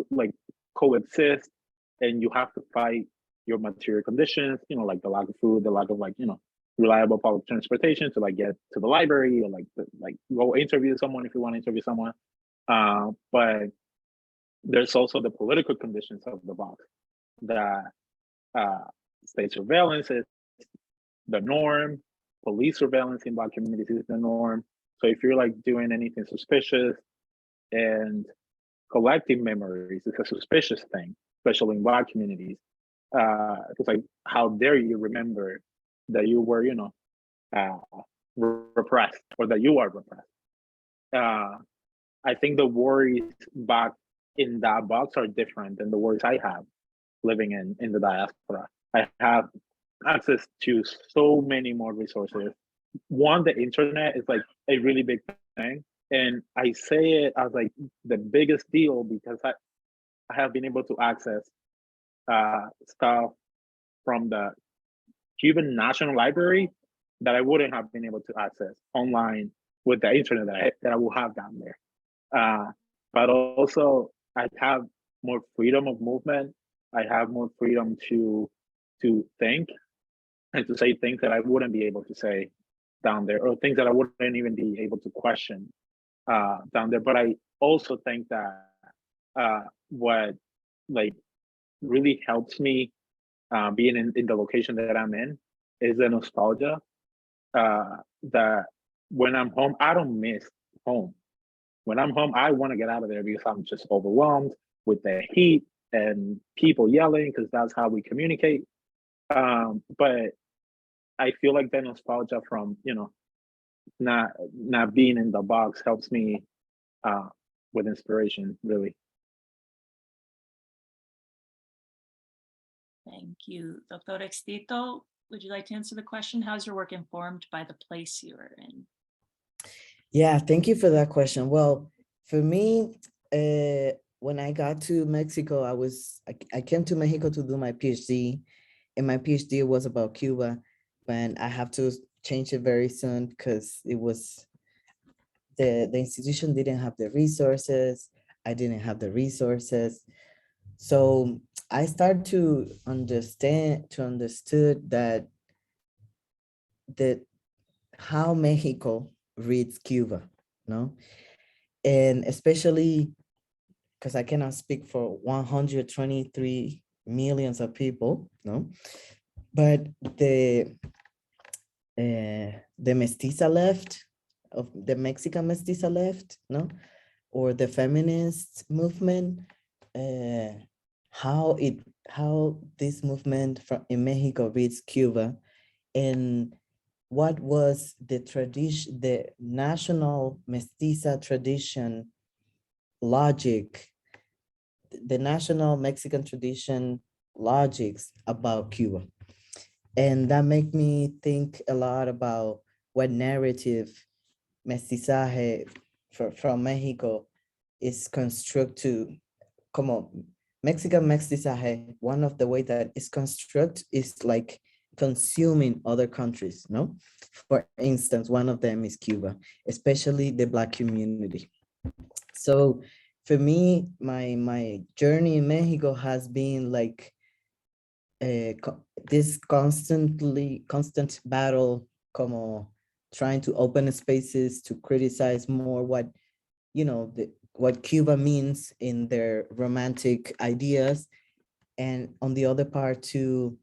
like coexist, and you have to fight your material conditions, like the lack of food, the lack of reliable public transportation to get to the library, or go interview someone if you want to interview someone. But there's also the political conditions of the box, that state surveillance is the norm, police surveillance in Black communities is the norm. So if you're doing anything suspicious, and collecting memories is a suspicious thing, especially in Black communities. It's how dare you remember that you were, repressed, or that you are repressed. I think the worries back in that box are different than the worries I have living in the diaspora. I have access to so many more resources. One, the internet is like a really big thing. And I say it as like the biggest deal because I have been able to access stuff from the Cuban National Library that I wouldn't have been able to access online with the internet that I will have down there. But also I have more freedom of movement. I have more freedom to think and to say things that I wouldn't be able to say down there, or things that I wouldn't even be able to question down there. But I also think that what like really helps me being in the location that I'm in is the nostalgia that when I'm home, I don't miss home. When I'm home, I want to get out of there because I'm just overwhelmed with the heat and people yelling because that's how we communicate. But I feel like the nostalgia from, you know, not being in the box helps me with inspiration, really. Thank you. Dr. Extito, would you like to answer the question? How's your work informed by the place you are in? Yeah, thank you for that question. Well, for me, when I got to Mexico, I came to Mexico to do my PhD, and my PhD was about Cuba, and I have to change it very soon because it was the institution didn't have the resources. I didn't have the resources. So I started to understood that how Mexico reads Cuba, no? And especially because I cannot speak for 123 millions of people, no? But the mestiza left, of the Mexican mestiza left, no? Or the feminist movement, how this movement in Mexico reads Cuba, and what was the tradition, the national mestiza tradition logic, the national Mexican tradition logics about Cuba. And that made me think a lot about what narrative mestizaje from Mexico is constructed como Mexican mestizaje. One of the way that it's constructed is like consuming other countries, no? For instance, one of them is Cuba, especially the Black community. So for me, my journey in Mexico has been like this constant battle, como trying to open spaces to criticize more what, you know, what Cuba means in their romantic ideas, and on the other part to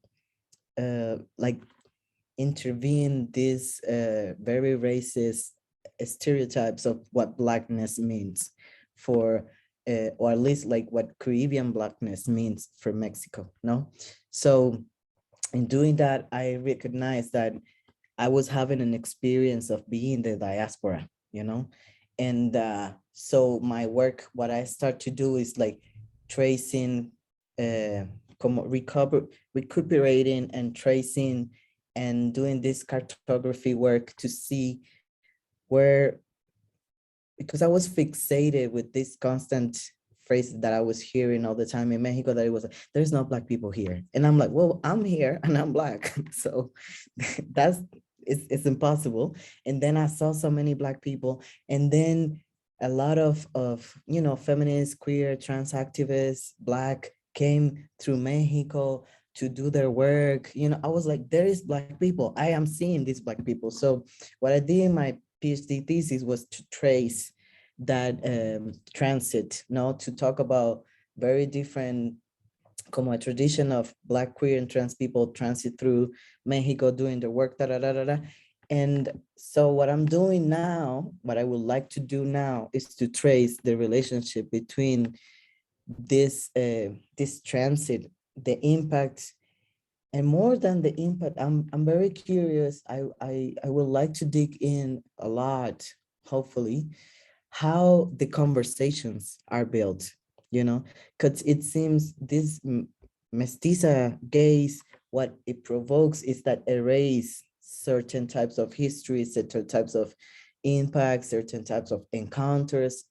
like intervene these very racist stereotypes of what Blackness means for, or at least like what Caribbean Blackness means for Mexico, no? So in doing that, I recognized that I was having an experience of being the diaspora, you know? And so my work, what I start to do is like tracing, recuperating and tracing and doing this cartography work to see where, because I was fixated with this constant phrase that I was hearing all the time in Mexico, that it was, there's no Black people here. And I'm like, well, I'm here and I'm Black. So it's impossible. And then I saw so many Black people, and then a lot of you know, feminists, queer, trans activists, Black, came through Mexico to do their work. You know, I was like, there is Black people. I am seeing these Black people. So what I did in my PhD thesis was to trace that transit, no, to talk about very different, como a tradition of Black, queer, and trans people transit through Mexico doing their work, da, da, da, da, da. And so what I'm doing now, what I would like to do now, is to trace the relationship between this transit, the impact, and more than the impact, I'm very curious. I would like to dig in a lot, hopefully, how the conversations are built, you know, because it seems this mestiza gaze, what it provokes is that erase certain types of history, certain types of impacts, certain types of encounters,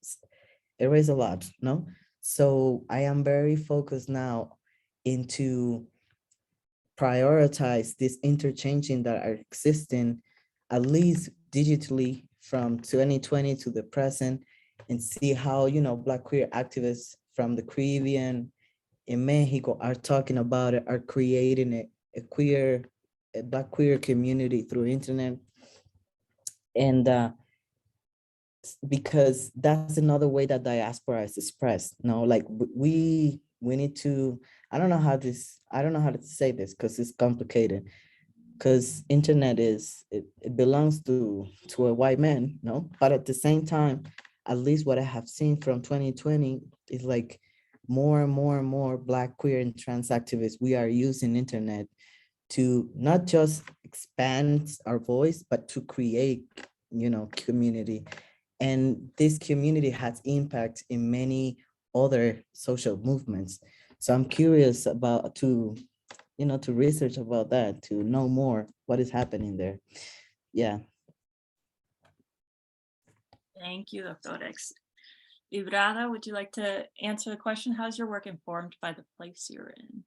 erase a lot, no? So I am very focused now into prioritize this interchanging that are existing, at least digitally from 2020 to the present, and see how, you know, Black queer activists from the Caribbean in Mexico are talking about it, are creating a Black queer community through internet. And because that's another way that diaspora is expressed. No, like we need to, I don't know how to say this because it's complicated, because internet it belongs to a white man, no? But at the same time, at least what I have seen from 2020 is like more and more and more Black, queer, and trans activists, we are using internet to not just expand our voice, but to create, you know, community. And this community has impact in many other social movements. So I'm curious about to research about that, to know more what is happening there. Yeah. Thank you, Doctorex. Ibrada, would you like to answer the question? How's your work informed by the place you're in?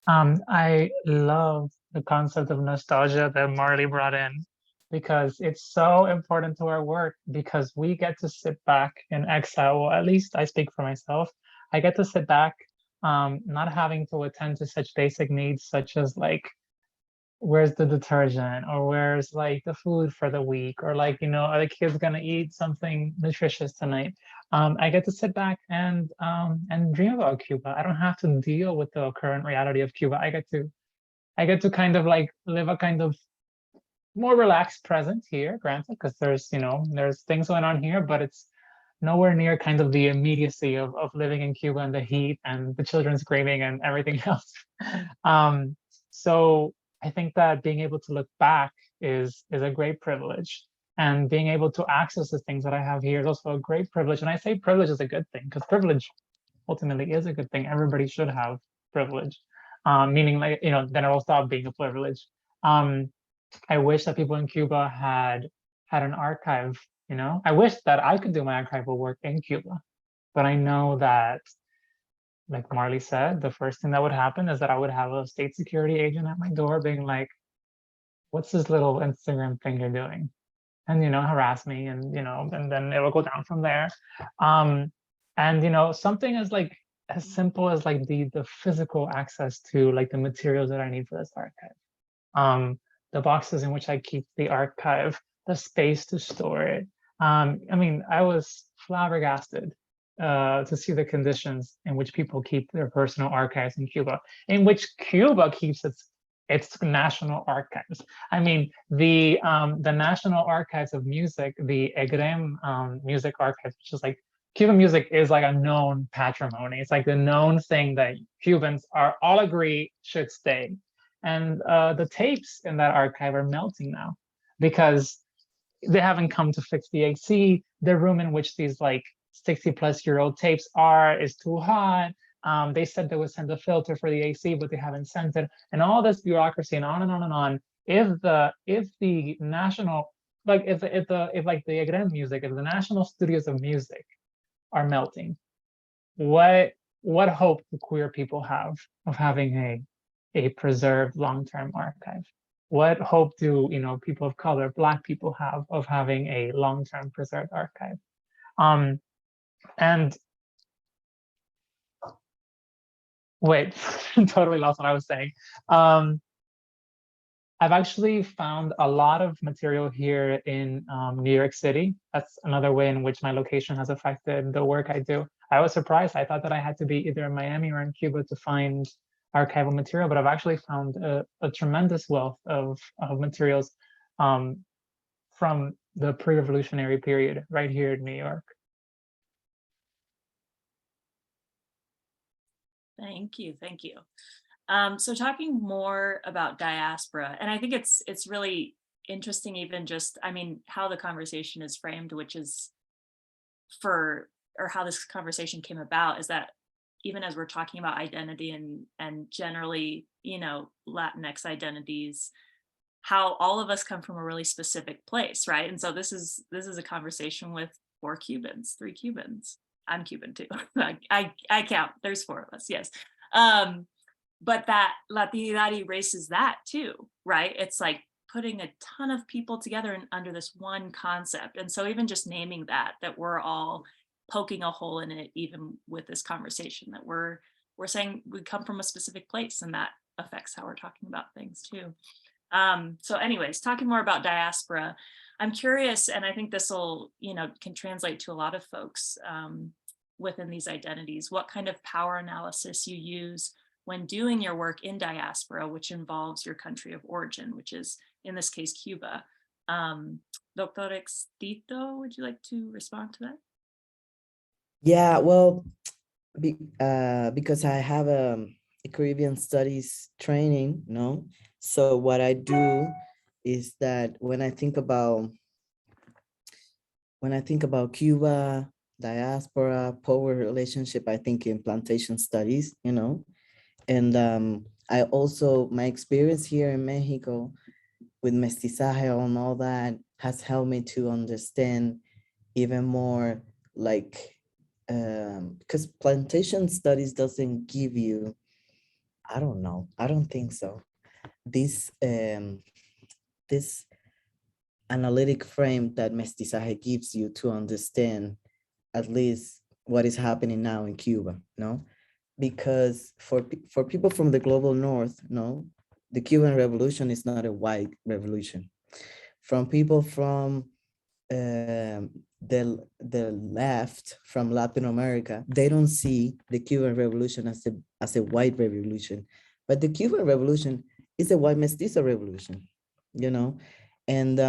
I love the concept of nostalgia that Marley brought in, because it's so important to our work, because we get to sit back in exile. Well, at least I speak for myself. I get to sit back, not having to attend to such basic needs, such as like, where's the detergent, or where's like the food for the week, or like, you know, are the kids gonna eat something nutritious tonight? I get to sit back and dream about Cuba. I don't have to deal with the current reality of Cuba. I get to kind of like live a kind of more relaxed present here, granted, because there's things going on here, but it's nowhere near kind of the immediacy of living in Cuba and the heat and the children screaming and everything else. So I think that being able to look back is a great privilege, and being able to access the things that I have here is also a great privilege. And I say privilege is a good thing, because privilege ultimately is a good thing. Everybody should have privilege, meaning, like, you know, then it will stop being a privilege. I wish that people in Cuba had an archive, you know? I wish that I could do my archival work in Cuba, but I know that, like Marley said, the first thing that would happen is that I would have a state security agent at my door being like, what's this little Instagram thing you're doing? And, you know, harass me, and, you know, and then it will go down from there. And, you know, something as like as simple as like the physical access to like the materials that I need for this archive. The boxes in which I keep the archive, the space to store it. I mean, I was flabbergasted to see the conditions in which people keep their personal archives in Cuba, in which Cuba keeps its national archives. I mean, the National Archives of Music, the EGREM Music Archives, which is like, Cuban music is like a known patrimony. It's like the known thing that Cubans are all agree should stay. And the tapes in that archive are melting now, because they haven't come to fix the AC. The room in which these like 60-plus-year-old tapes is too hot. They said they would send a filter for the AC, but they haven't sent it. And all this bureaucracy, and on and on and on. If the national, like if like the EGREM music, if the national studios of music are melting, what hope do queer people have of having a preserved long-term archive? What hope do, you know, people of color, Black people, have of having a long-term preserved archive? And wait, totally lost what I was saying. I've actually found a lot of material here in New York City. That's another way in which my location has affected the work I do. I was surprised. I thought that I had to be either in Miami or in Cuba to find archival material, but I've actually found a tremendous wealth of materials from the pre-revolutionary period right here in New York. Thank you. So talking more about diaspora, and I think it's really interesting, even just, I mean, how the conversation is framed, which is how this conversation came about, is that even as we're talking about identity and generally, Latinx identities, how all of us come from a really specific place, right? And so this is a conversation with 4 Cubans, 3 Cubans. I'm Cuban too. I count. There's 4 of us. Yes. But that Latinidad erases that too, right? It's like putting a ton of people together under this one concept. And so even just naming that we're all poking a hole in it, even with this conversation, that we're saying we come from a specific place, and that affects how we're talking about things too. So anyways, talking more about diaspora, I'm curious, and I think this will, can translate to a lot of folks within these identities, what kind of power analysis you use when doing your work in diaspora, which involves your country of origin, which is in this case, Cuba. Dr. Extito, would you like to respond to that? Yeah, well, because I have a Caribbean studies training, so what I do is that when I think about Cuba, diaspora, power relationship, I think in plantation studies, and I also, my experience here in Mexico with mestizaje and all that has helped me to understand even more, like, because plantation studies doesn't give you, I don't know, I don't think so, this analytic frame that mestizaje gives you to understand at least what is happening now in Cuba, because for people from the global north, the Cuban Revolution is not a white revolution. From people from the left, from Latin America, they don't see the Cuban Revolution as a white revolution, but the Cuban Revolution is a white mestizo revolution, and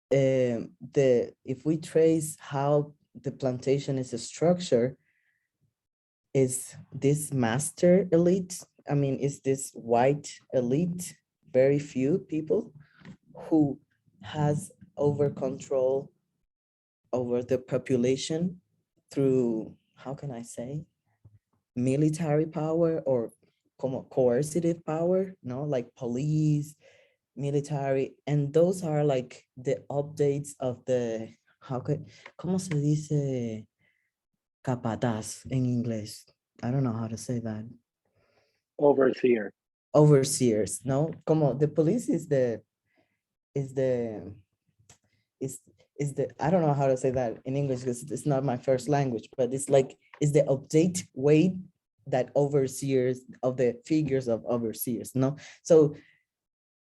if we trace how the plantation is a structure, is this master elite, is this white elite, very few people who has over control over the population through, how can I say, military power or coercive power, like police, military, and those are like the updates of the, ¿cómo se dice capataz en inglés? I don't know how to say that. Overseer. Overseers, no? Como the police is the, I don't know how to say that in English because it's not my first language, but it's like, it's the update way that overseers of the figures of overseers, So,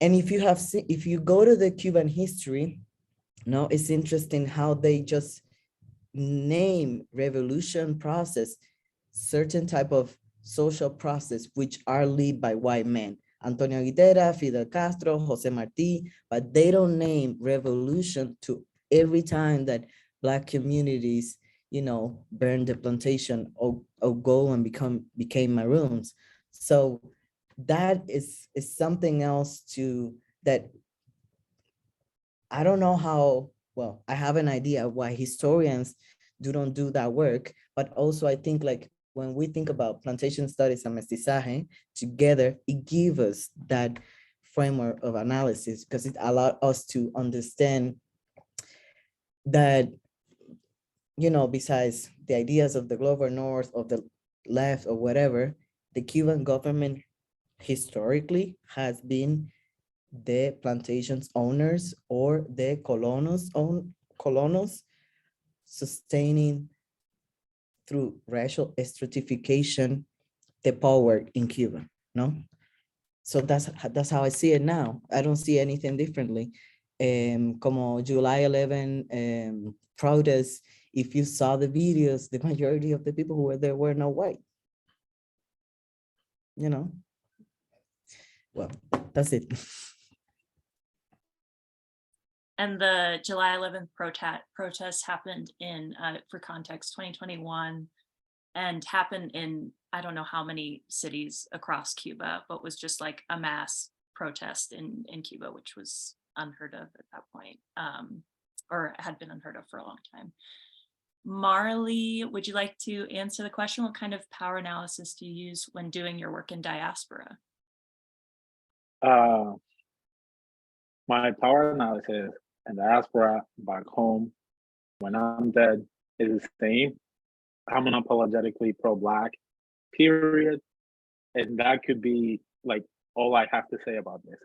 and if you go to the Cuban history, it's interesting how they just name revolution process, certain type of social process, which are led by white men, Antonio Guitera, Fidel Castro, Jose Marti, but they don't name revolution to every time that Black communities, burn the plantation or go and became maroons. So that is something else that I don't know how, well, I have an idea why historians don't do that work, but also I think like when we think about plantation studies and mestizaje together, it gives us that framework of analysis because it allowed us to understand that, besides the ideas of the global north, of the left or whatever, the Cuban government historically has been the plantation's owners or the colonos sustaining through racial stratification the power in Cuba, So that's how I see it now. I don't see anything differently. Como July 11 protests, if you saw the videos, the majority of the people who were there were not white. Well, that's it. And the July 11th protests happened in, for context, 2021, and happened in, I don't know how many cities across Cuba, but was just like a mass protest in Cuba, which was unheard of at that point, or had been unheard of for a long time. Marley, would you like to answer the question? What kind of power analysis do you use when doing your work in diaspora? My power analysis and diaspora back home when I'm dead is the same. I'm unapologetically pro-Black, period. And that could be like all I have to say about this.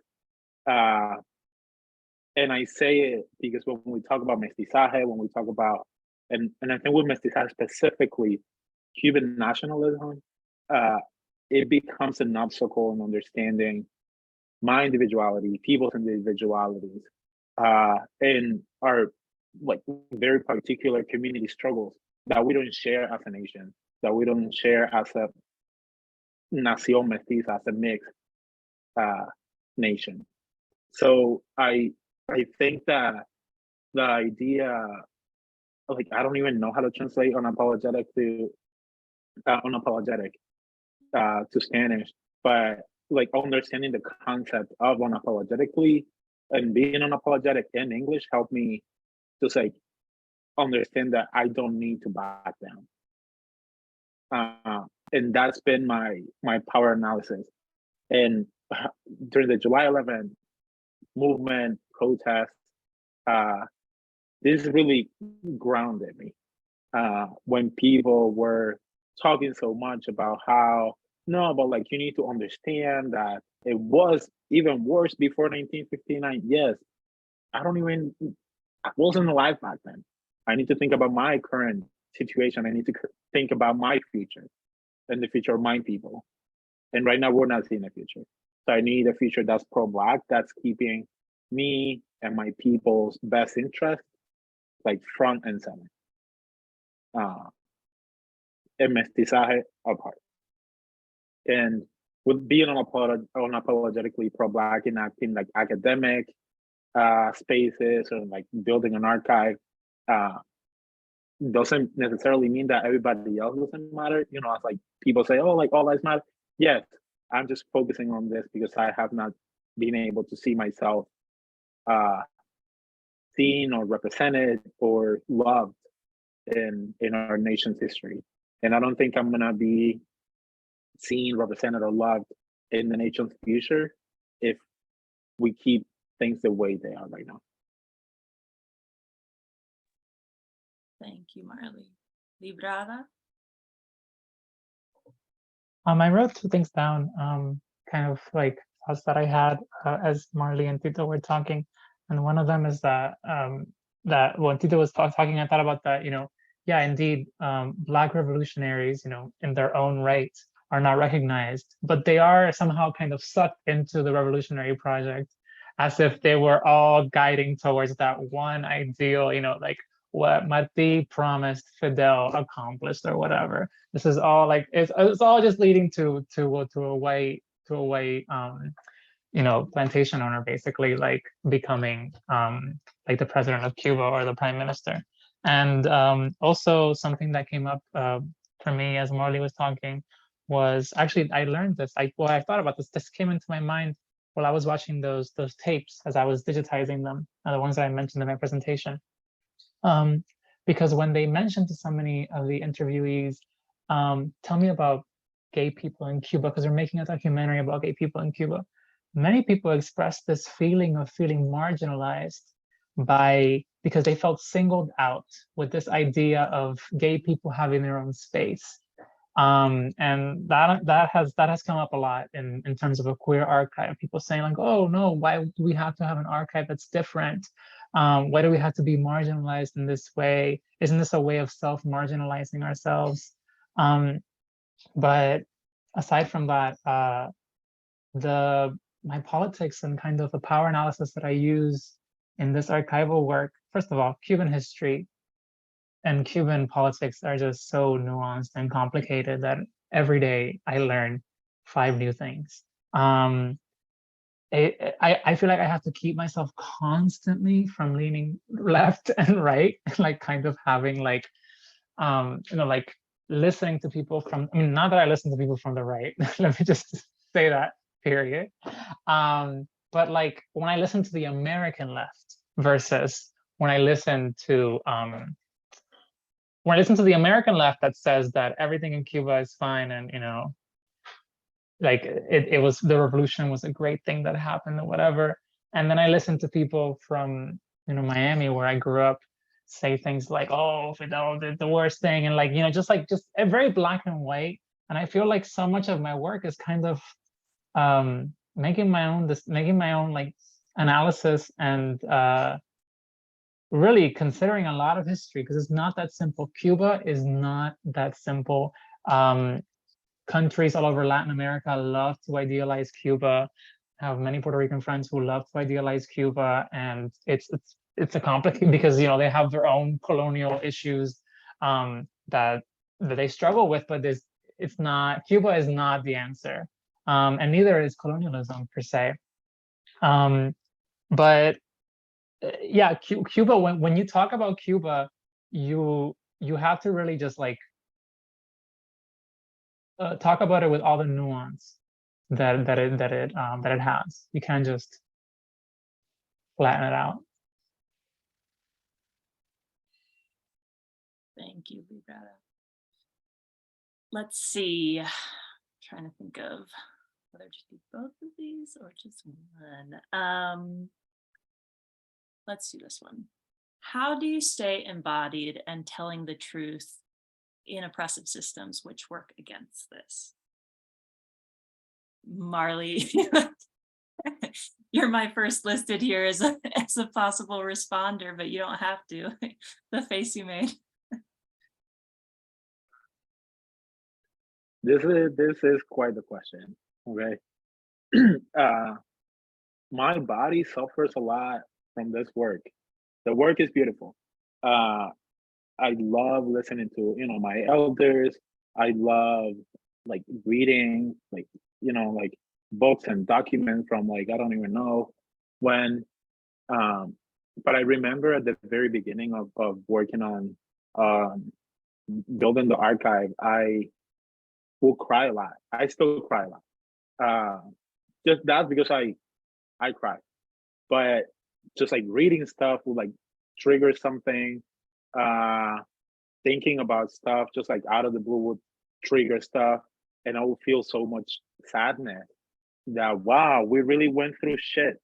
And I say it because when we talk about mestizaje, when we talk about, and I think with mestizaje specifically, Cuban nationalism, it becomes an obstacle in understanding my individuality, people's individualities, and our like very particular community struggles that we don't share as a nation, that we don't share as a nación mestiza, as a mixed nation. So I think that the idea, like I don't even know how to translate unapologetic to Spanish, but like understanding the concept of unapologetically and being unapologetic in English helped me just like understand that I don't need to back down. And that's been my power analysis. And during the July 11th movement, protest, this really grounded me. When people were talking so much about how, no, but like you need to understand that it was even worse before 1959. Yes, I wasn't alive back then. I need to think about my current situation. I need to think about my future and the future of my people. And right now we're not seeing a future. So I need a future that's pro-Black, that's keeping me and my people's best interest like front and center. And mestizaje apart. And with being unapologetically pro-Black and acting like academic spaces or like building an archive, doesn't necessarily mean that everybody else doesn't matter. You know, it's like people say, oh, like all lives matter. Yes, I'm just focusing on this because I have not been able to see myself seen or represented or loved in our nation's history. And I don't think I'm gonna be seen, represented, or loved in the nation's future if we keep things the way they are right now. Thank you, Marley. Librada? I wrote two things down, kind of like thoughts that I had as Marley and Tito were talking. And one of them is that that when Tito was talking, I thought about that, you know, yeah, indeed, Black revolutionaries, you know, in their own right are not recognized, but they are somehow kind of sucked into the revolutionary project as if they were all guiding towards that one ideal, you know, like what Martí promised, Fidel accomplished, or whatever. This is all like it's all just leading to a white you know, plantation owner basically like becoming like the president of Cuba or the prime minister. And also something that came up for me as Marley was talking was actually I learned this. I thought about this. This came into my mind while I was watching those tapes as I was digitizing them, the ones that I mentioned in my presentation. Because when they mentioned to so many of the interviewees, tell me about gay people in Cuba, because they're making a documentary about gay people in Cuba. Many people expressed this feeling of feeling marginalized because they felt singled out with this idea of gay people having their own space. And that has come up a lot in terms of a queer archive. People saying like, oh no, why do we have to have an archive that's different? Why do we have to be marginalized in this way? Isn't this a way of self-marginalizing ourselves? But aside from that, my politics and kind of the power analysis that I use in this archival work, first of all, Cuban history and Cuban politics are just so nuanced and complicated that every day I learn 5 new things. I feel like I have to keep myself constantly from leaning left and right, like kind of having like, you know, like listening to people from, I mean, not that I listen to people from the right, let me just say that, period. But like when I listen to the American left versus when I listen to when I listen to the American left that says that everything in Cuba is fine, and like it was, the revolution was a great thing that happened or whatever. And then I listen to people from Miami, where I grew up, say things like, "Oh, Fidel did the worst thing," and like just a very black and white. And I feel like so much of my work is kind of making my own like analysis, and really considering a lot of history, because it's not that simple. Cuba is not that simple. Countries all over Latin America love to idealize Cuba. I have many Puerto Rican friends who love to idealize Cuba, and it's a complicated, because they have their own colonial issues that they struggle with. But it's not, Cuba is not the answer, and neither is colonialism per se. But yeah, Cuba. When you talk about Cuba, you have to really just like talk about it with all the nuance that it has. You can't just flatten it out. Thank you, Vibrata. Let's see. Trying to think of whether to do both of these or just one. Let's do this one. How do you stay embodied and telling the truth in oppressive systems which work against this? Marley, you're my first listed here as a possible responder, but you don't have to. The face you made. This is quite the question. Okay. My body suffers a lot from this work. The work is beautiful. I love listening to my elders. I love like reading like books and documents from like I don't even know when. But I remember at the very beginning of working on building the archive, I will cry a lot. I still cry a lot. Just that's because I cry. But just like reading stuff will like trigger something. Thinking about stuff just like out of the blue would trigger stuff, and I would feel so much sadness that wow, we really went through shit.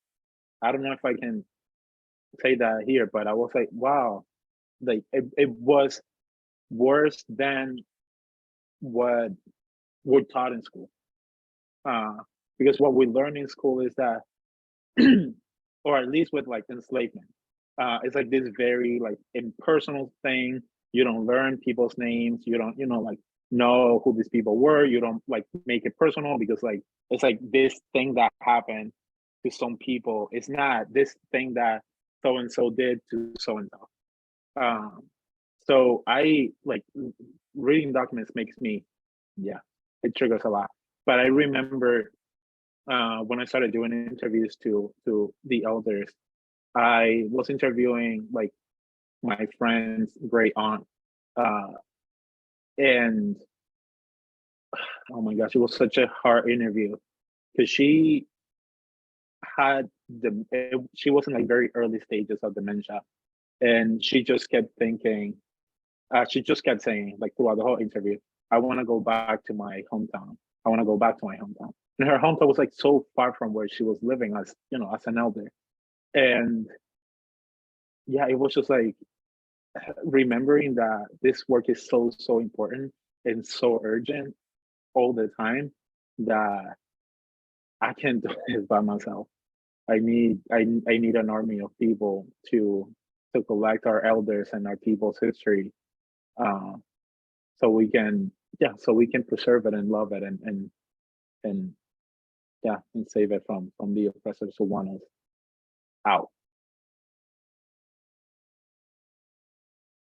I don't know if I can say that here, but I was like, wow, like it was worse than what we're taught in school. Because what we learn in school is that, or at least with like enslavement, it's like this very like impersonal thing. You don't learn people's names. You don't, like know who these people were. You don't like make it personal because like it's like this thing that happened to some people. It's not this thing that so and so did to so and so. So I like reading documents makes me, yeah, it triggers a lot. But I remember when I started doing interviews to the elders, I was interviewing like my friend's great aunt, and oh my gosh, it was such a hard interview because she had she was in like very early stages of dementia, and she just kept thinking, she just kept saying like throughout the whole interview, I want to go back to my hometown. I want to go back to my hometown. And her hometown was like so far from where she was living as as an elder, and yeah, it was just like remembering that this work is so important and so urgent all the time that I can't do this by myself. I need an army of people to collect our elders and our people's history, so we can preserve it and love it and save it from the oppressors who want us out.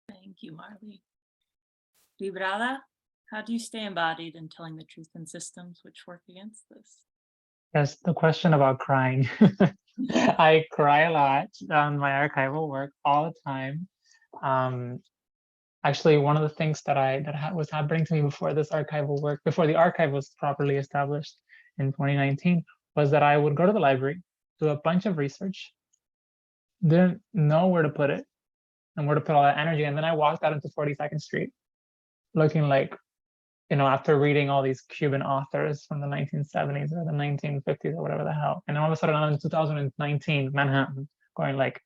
Thank you, Marley. Vibrada, how do you stay embodied in telling the truth in systems which work against this? Yes, the question about crying. I cry a lot on my archival work all the time. Actually, one of the things that was happening to me before this archival work, before the archive was properly established in 2019, was that I would go to the library, do a bunch of research, didn't know where to put it, and where to put all that energy. And then I walked out into 42nd Street looking like, after reading all these Cuban authors from the 1970s or the 1950s or whatever the hell. And all of a sudden I'm in 2019, Manhattan, going like,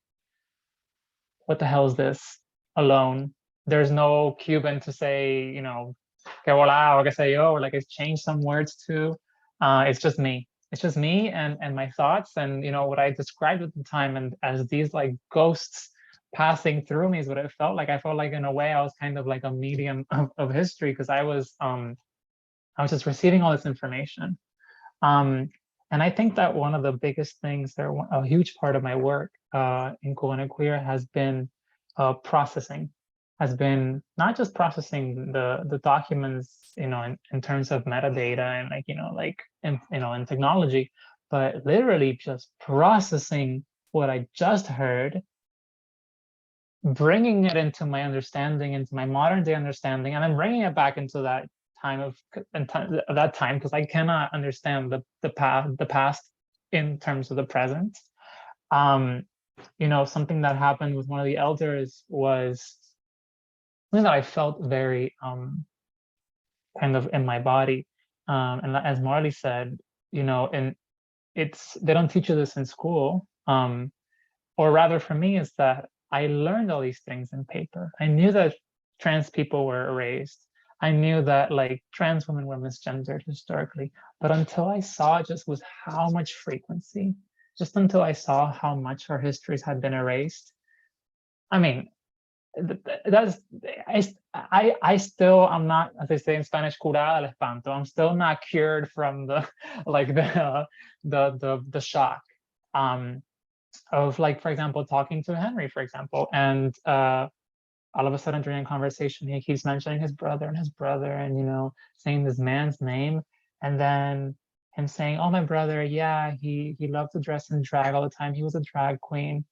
what the hell is this? Alone. There's no Cuban to say, que hola, or que sé yo, or like it's changed some words to. It's just me. It's just me and my thoughts and what I described at the time, and as these like ghosts passing through me is what it felt like. I felt like in a way I was kind of like a medium of history, because I was just receiving all this information. And I think that one of the biggest things, a huge part of my work in Cubana Queer has been processing, has been not just processing the documents, in terms of metadata and in technology, but literally just processing what I just heard, bringing it into my understanding, into my modern day understanding, and then bringing it back into that time because I cannot understand the past in terms of the present. Something that happened with one of the elders was something that I felt very kind of in my body. And as Marley said, and they don't teach you this in school, or rather for me is that I learned all these things in paper. I knew that trans people were erased. I knew that like trans women were misgendered historically, but until I saw just with how much frequency, just until I saw how much our histories had been erased, I mean, I still, I'm not, as they say in Spanish, curada del espanto. I'm still not cured from the shock of, like, for example, talking to Henry, for example, and all of a sudden during a conversation he keeps mentioning his brother and saying this man's name, and then him saying, oh, my brother, yeah, he loved to dress in drag all the time, he was a drag queen.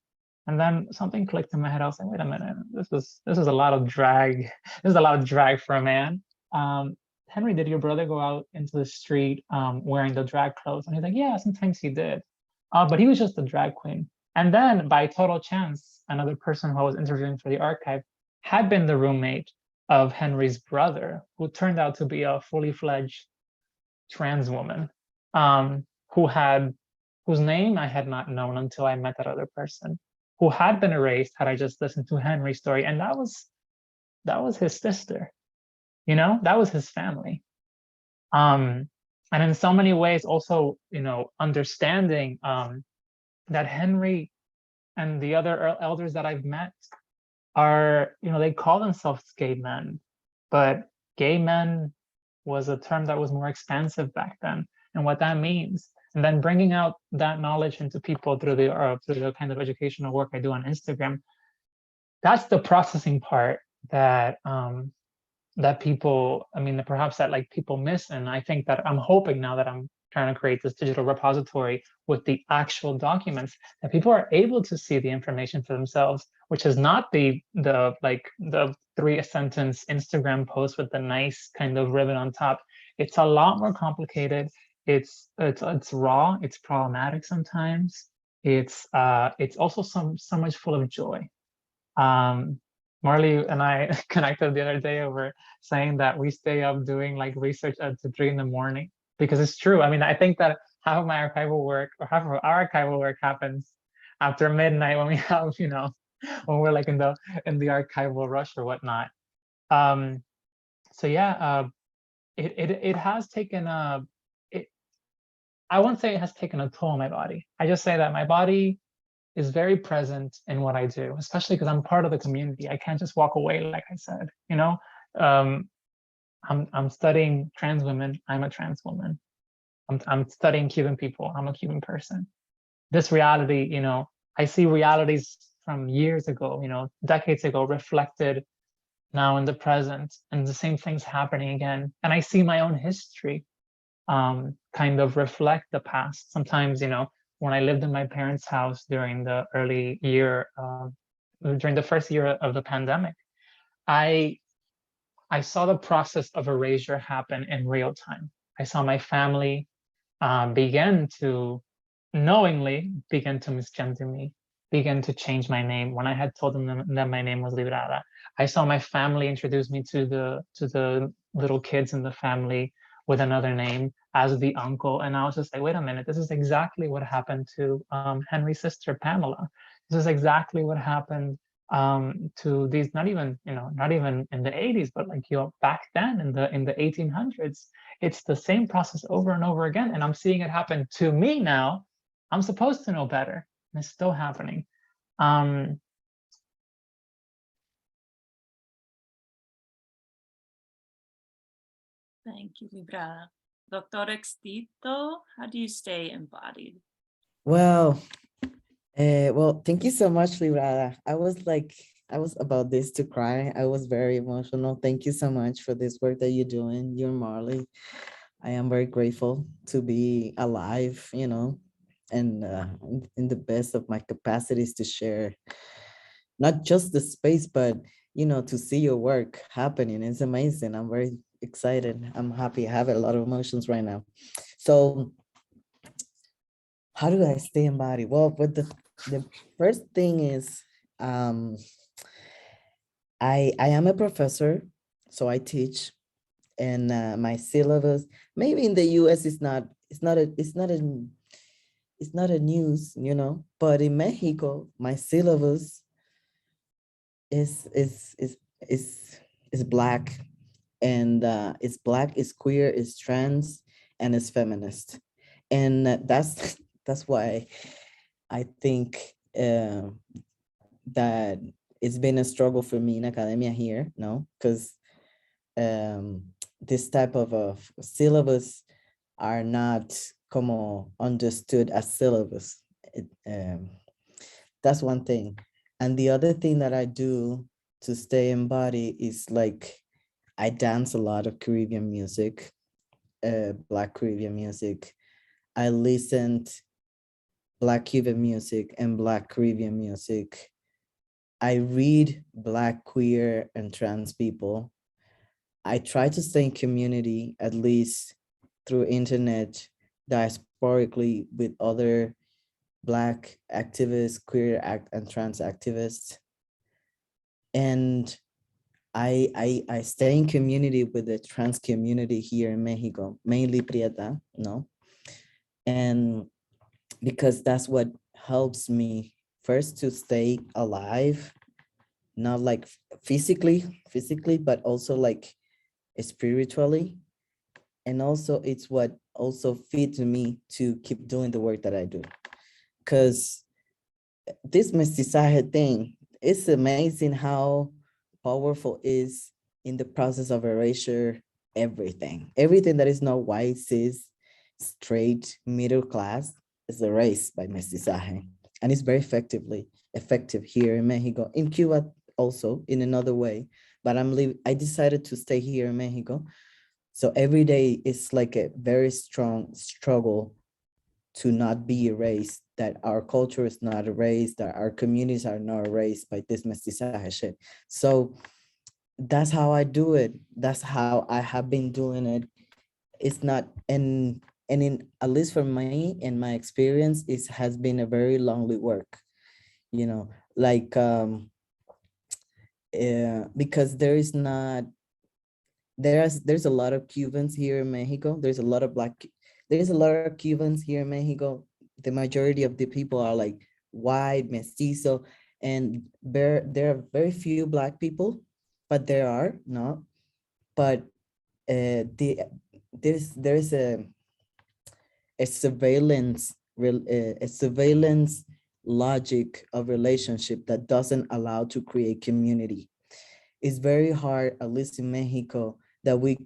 And then something clicked in my head. I was like, wait a minute, this is a lot of drag. This is a lot of drag for a man. Henry, did your brother go out into the street wearing the drag clothes? And he's like, yeah, sometimes he did. But he was just a drag queen. And then by total chance, another person who I was interviewing for the archive had been the roommate of Henry's brother, who turned out to be a fully fledged trans woman, whose name I had not known until I met that other person, who had been erased had I just listened to Henry's story. And that was his sister, that was his family. And in so many ways also, understanding that Henry and the other elders that I've met are, they call themselves gay men, but gay men was a term that was more expansive back then, and what that means. And then bringing out that knowledge into people through the kind of educational work I do on Instagram. That's the processing part that that people, perhaps that like people miss. And I think that I'm hoping now that I'm trying to create this digital repository with the actual documents, that people are able to see the information for themselves, which is not the 3-sentence Instagram post with the nice kind of ribbon on top. It's a lot more complicated. It's raw. It's problematic sometimes. It's also so much full of joy. Marley and I connected the other day over saying that we stay up doing like research at 3 a.m, because it's true. I think that half of my archival work, or half of our archival work, happens after midnight when we have, when we're like in the archival rush or whatnot. So yeah, it has taken I won't say it has taken a toll on my body. I just say that my body is very present in what I do, especially because I'm part of the community. I can't just walk away, like I said, I'm studying trans women. I'm a trans woman. I'm studying Cuban people. I'm a Cuban person. This reality, I see realities from years ago, decades ago, reflected now in the present, and the same thing's happening again. And I see my own history kind of reflect the past. Sometimes, when I lived in my parents' house during the early year, during the first year of the pandemic, I saw the process of erasure happen in real time. I saw my family knowingly begin to misgender me, begin to change my name. When I had told them that my name was Librada, I saw my family introduce me to the little kids in the family with another name as the uncle. And I was just like, wait a minute, this is exactly what happened to Henry's sister, Pamela. This is exactly what happened to these, not even in the 80s, but like, back then in the 1800s. It's the same process over and over again. And I'm seeing it happen to me now. I'm supposed to know better, and it's still happening. Thank you, Librada. Dr. Extito, how do you stay embodied? Well, thank you so much, Librada. I was about this to cry. I was very emotional. Thank you so much for this work that you're doing. You're Marley. I am very grateful to be alive, and in the best of my capacities to share not just the space, but to see your work happening. It's amazing. I'm very excited. I'm happy. I have a lot of emotions right now. So how do I stay embodied? Well, but the first thing is I am a professor, so I teach, and my syllabus, maybe in the US it's not a news, but in Mexico, my syllabus is Black, and it's Black, it's queer, it's trans, and it's feminist. And that's why I think that it's been a struggle for me in academia here, because this type of syllabus are not como understood as syllabus. That's one thing. And the other thing that I do to stay embodied is like, I dance a lot of Caribbean music, Black Caribbean music. I listened Black Cuban music and Black Caribbean music. I read Black, queer, and trans people. I try to stay in community, at least through internet, diasporically, with other Black activists, queer and trans activists. And I stay in community with the trans community here in Mexico, mainly Prieta, and because that's what helps me first to stay alive, not like physically, but also like spiritually. And also it's what also feeds me to keep doing the work that I do. Because this mestizaje thing, it's amazing how powerful is in the process of erasure. Everything that is not white, cis, straight, middle class is erased by mestizaje. And it's very effective here in Mexico, in Cuba also in another way, but I decided to stay here in Mexico. So every day is like a very strong struggle to not be erased, that our culture is not erased, that our communities are not erased by this mestizaje shit. So that's how I do it. That's how I have been doing it. It's not, and in, at least for me, in my experience, it has been a very lonely work, like, because there's a lot of Cubans here in Mexico. There's a lot of Cubans here in Mexico. The majority of the people are like white, mestizo, and there are very few Black people, but there are not. But there's a surveillance logic of relationship that doesn't allow to create community. It's very hard, at least in Mexico, that we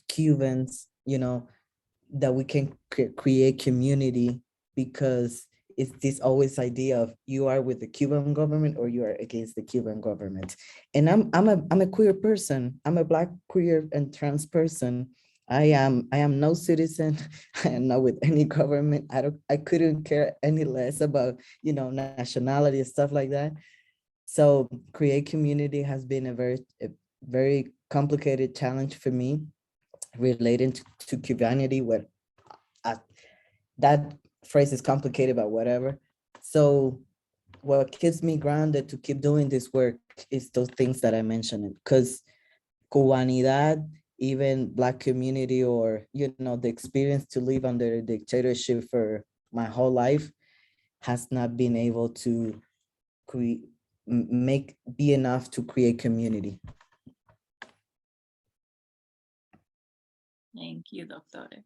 Cubans, that we can create community, because it's this always idea of you are with the Cuban government or you are against the Cuban government. And I'm a queer person. I'm a Black, queer, and trans person. I am no citizen. I am not with any government. I couldn't care any less about, nationality and stuff like that. So create community has been a very complicated challenge for me, relating to Cubanity, where that phrase is complicated, but whatever. So what keeps me grounded to keep doing this work is those things that I mentioned, because Cubanidad, even Black community, or, you know, the experience to live under a dictatorship for my whole life has not been able to be enough to create community. Thank you, doctores.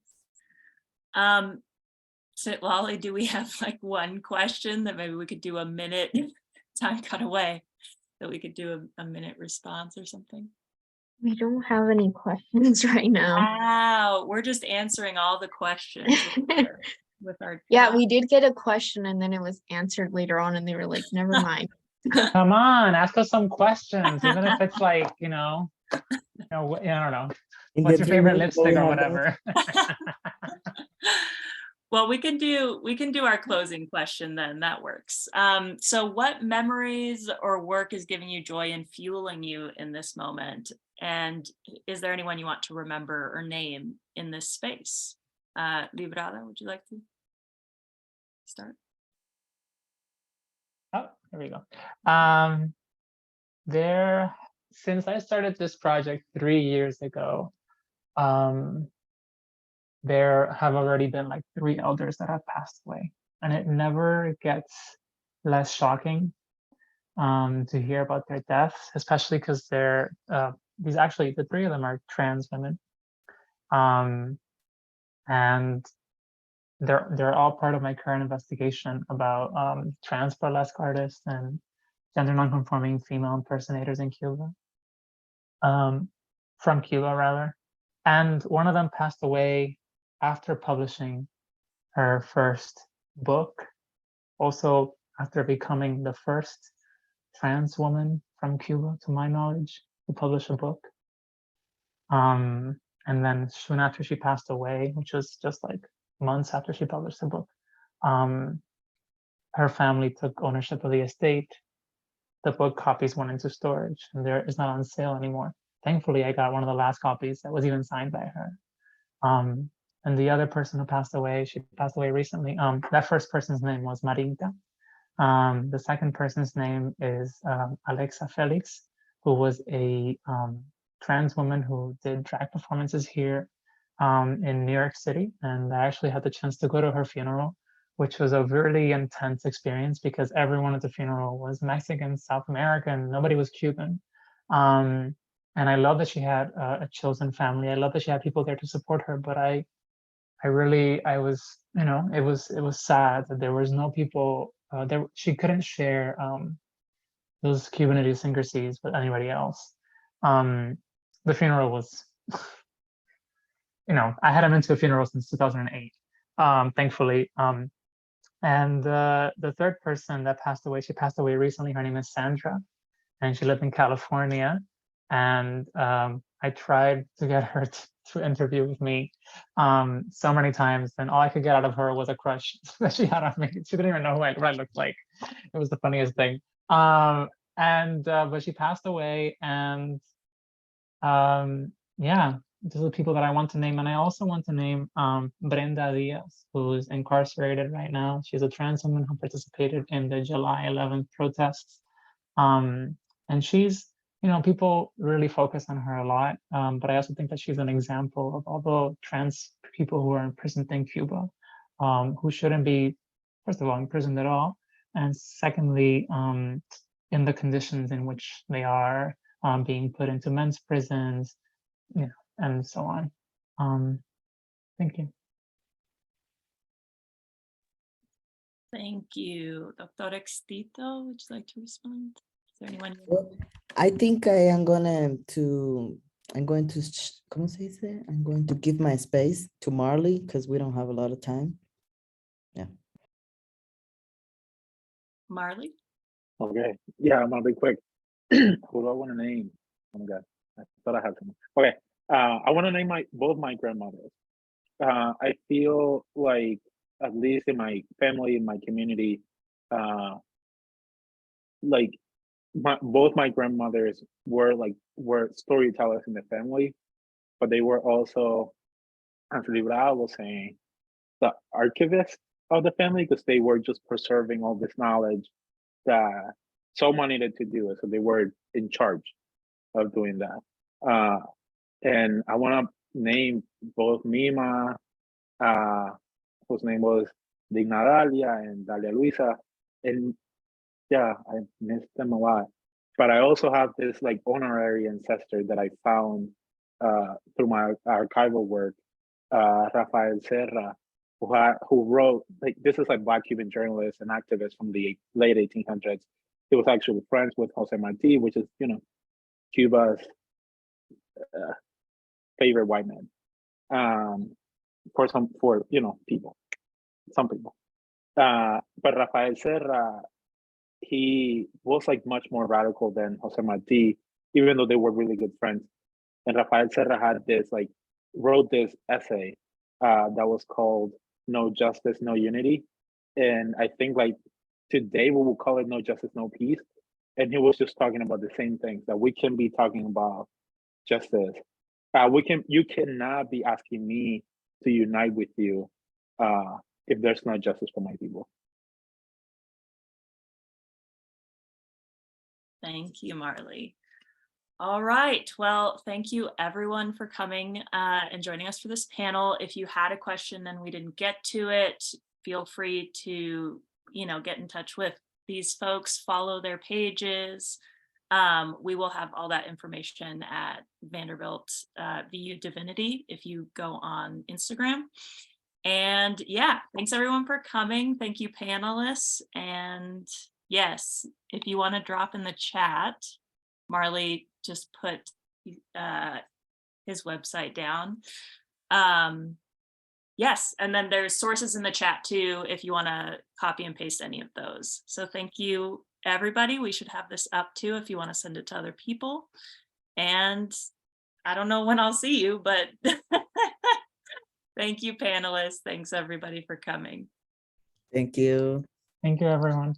So Lolly, do we have like one question that maybe we could do a minute? Time cut away, that we could do a minute response or something? We don't have any questions right now. Wow, we're just answering all the questions with our Yeah, we did get a question and then it was answered later on and they were like, never mind. Come on, ask us some questions, even if it's like, I don't know. What's your favorite lipstick or whatever? Well, we can do our closing question then. That works. So what memories or work is giving you joy and fueling you in this moment? And is there anyone you want to remember or name in this space? Librada, would you like to start? Oh, here we go. Since I started this project 3 years ago, there have already been like 3 elders that have passed away, and it never gets less shocking to hear about their deaths, especially because the 3 of them are trans women, and they're all part of my current investigation about trans burlesque artists and gender nonconforming female impersonators in Cuba, from Cuba rather. And one of them passed away after publishing her first book, also after becoming the first trans woman from Cuba, to my knowledge, to publish a book. And then soon after she passed away, which was just like months after she published the book, her family took ownership of the estate. The book copies went into storage and it's not on sale anymore. Thankfully, I got one of the last copies that was even signed by her. And the other person who passed away, she passed away recently. That first person's name was Marinta. The second person's name is Alexa Felix, who was a trans woman who did drag performances here in New York City. And I actually had the chance to go to her funeral, which was a really intense experience because everyone at the funeral was Mexican, South American, nobody was Cuban. And I love that she had a chosen family. I love that she had people there to support her, but it was sad that there was no people there. She couldn't share those Cuban idiosyncrasies with anybody else. The funeral was, I hadn't been to a funeral since 2008, thankfully. And the third person that passed away, she passed away recently. Her name is Sandra, and she lived in California. And I tried to get her to interview with me so many times, and all I could get out of her was a crush that she had on me. She didn't even know what I looked like. It was the funniest thing. But she passed away, and yeah, those are the people that I want to name. And I also want to name Brenda Diaz, who's incarcerated right now. She's a trans woman who participated in the July 11th protests. And she's, people really focus on her a lot, but I also think that she's an example of all the trans people who are imprisoned in Cuba, who shouldn't be, first of all, imprisoned at all, and secondly, in the conditions in which they are being put into men's prisons, and so on. Thank you. Thank you. Dr. Extito, would you like to respond? Is there anyone? Well, I think I'm going to ¿cómo se dice? I'm going to give my space to Marley because we don't have a lot of time. Yeah. Marley? Okay. Yeah, I'm gonna be quick. Who do I want to name? Oh my God. I thought I had someone. Okay. I want to name both my grandmothers. I feel like, at least in my family, in my community, like both my grandmothers were storytellers in the family, but they were also, as Librada was saying, the archivists of the family, because they were just preserving all this knowledge someone needed to do it, so they were in charge of doing that. And I want to name both Mima, whose name was Dignadalia, and Dalia Luisa, and yeah, I missed them a lot. But I also have this like honorary ancestor that I found through my archival work, Rafael Serra, who wrote, like, this is like Black Cuban journalist and activist from the late 1800s. He was actually friends with Jose Marti, which is, you know, Cuba's favorite white man. For people, some people. But Rafael Serra, he was like much more radical than Jose Marti, even though they were really good friends. And Rafael Serra had this, like, wrote this essay that was called No Justice, No Unity. And I think like today we will call it No Justice, No Peace. And he was just talking about the same things, that we can be talking about justice. You cannot be asking me to unite with you if there's no justice for my people. Thank you, Marley. All right. Well, thank you everyone for coming and joining us for this panel. If you had a question and we didn't get to it, feel free to, get in touch with these folks, follow their pages. We will have all that information at Vanderbilt Divinity if you go on Instagram. And yeah, thanks everyone for coming. Thank you, panelists. And yes, if you want to drop in the chat, Marley just put his website down. Yes, and then there's sources in the chat too, if you want to copy and paste any of those. So thank you, everybody. We should have this up too if you want to send it to other people. And I don't know when I'll see you, but thank you, panelists. Thanks everybody for coming. Thank you. Thank you, everyone.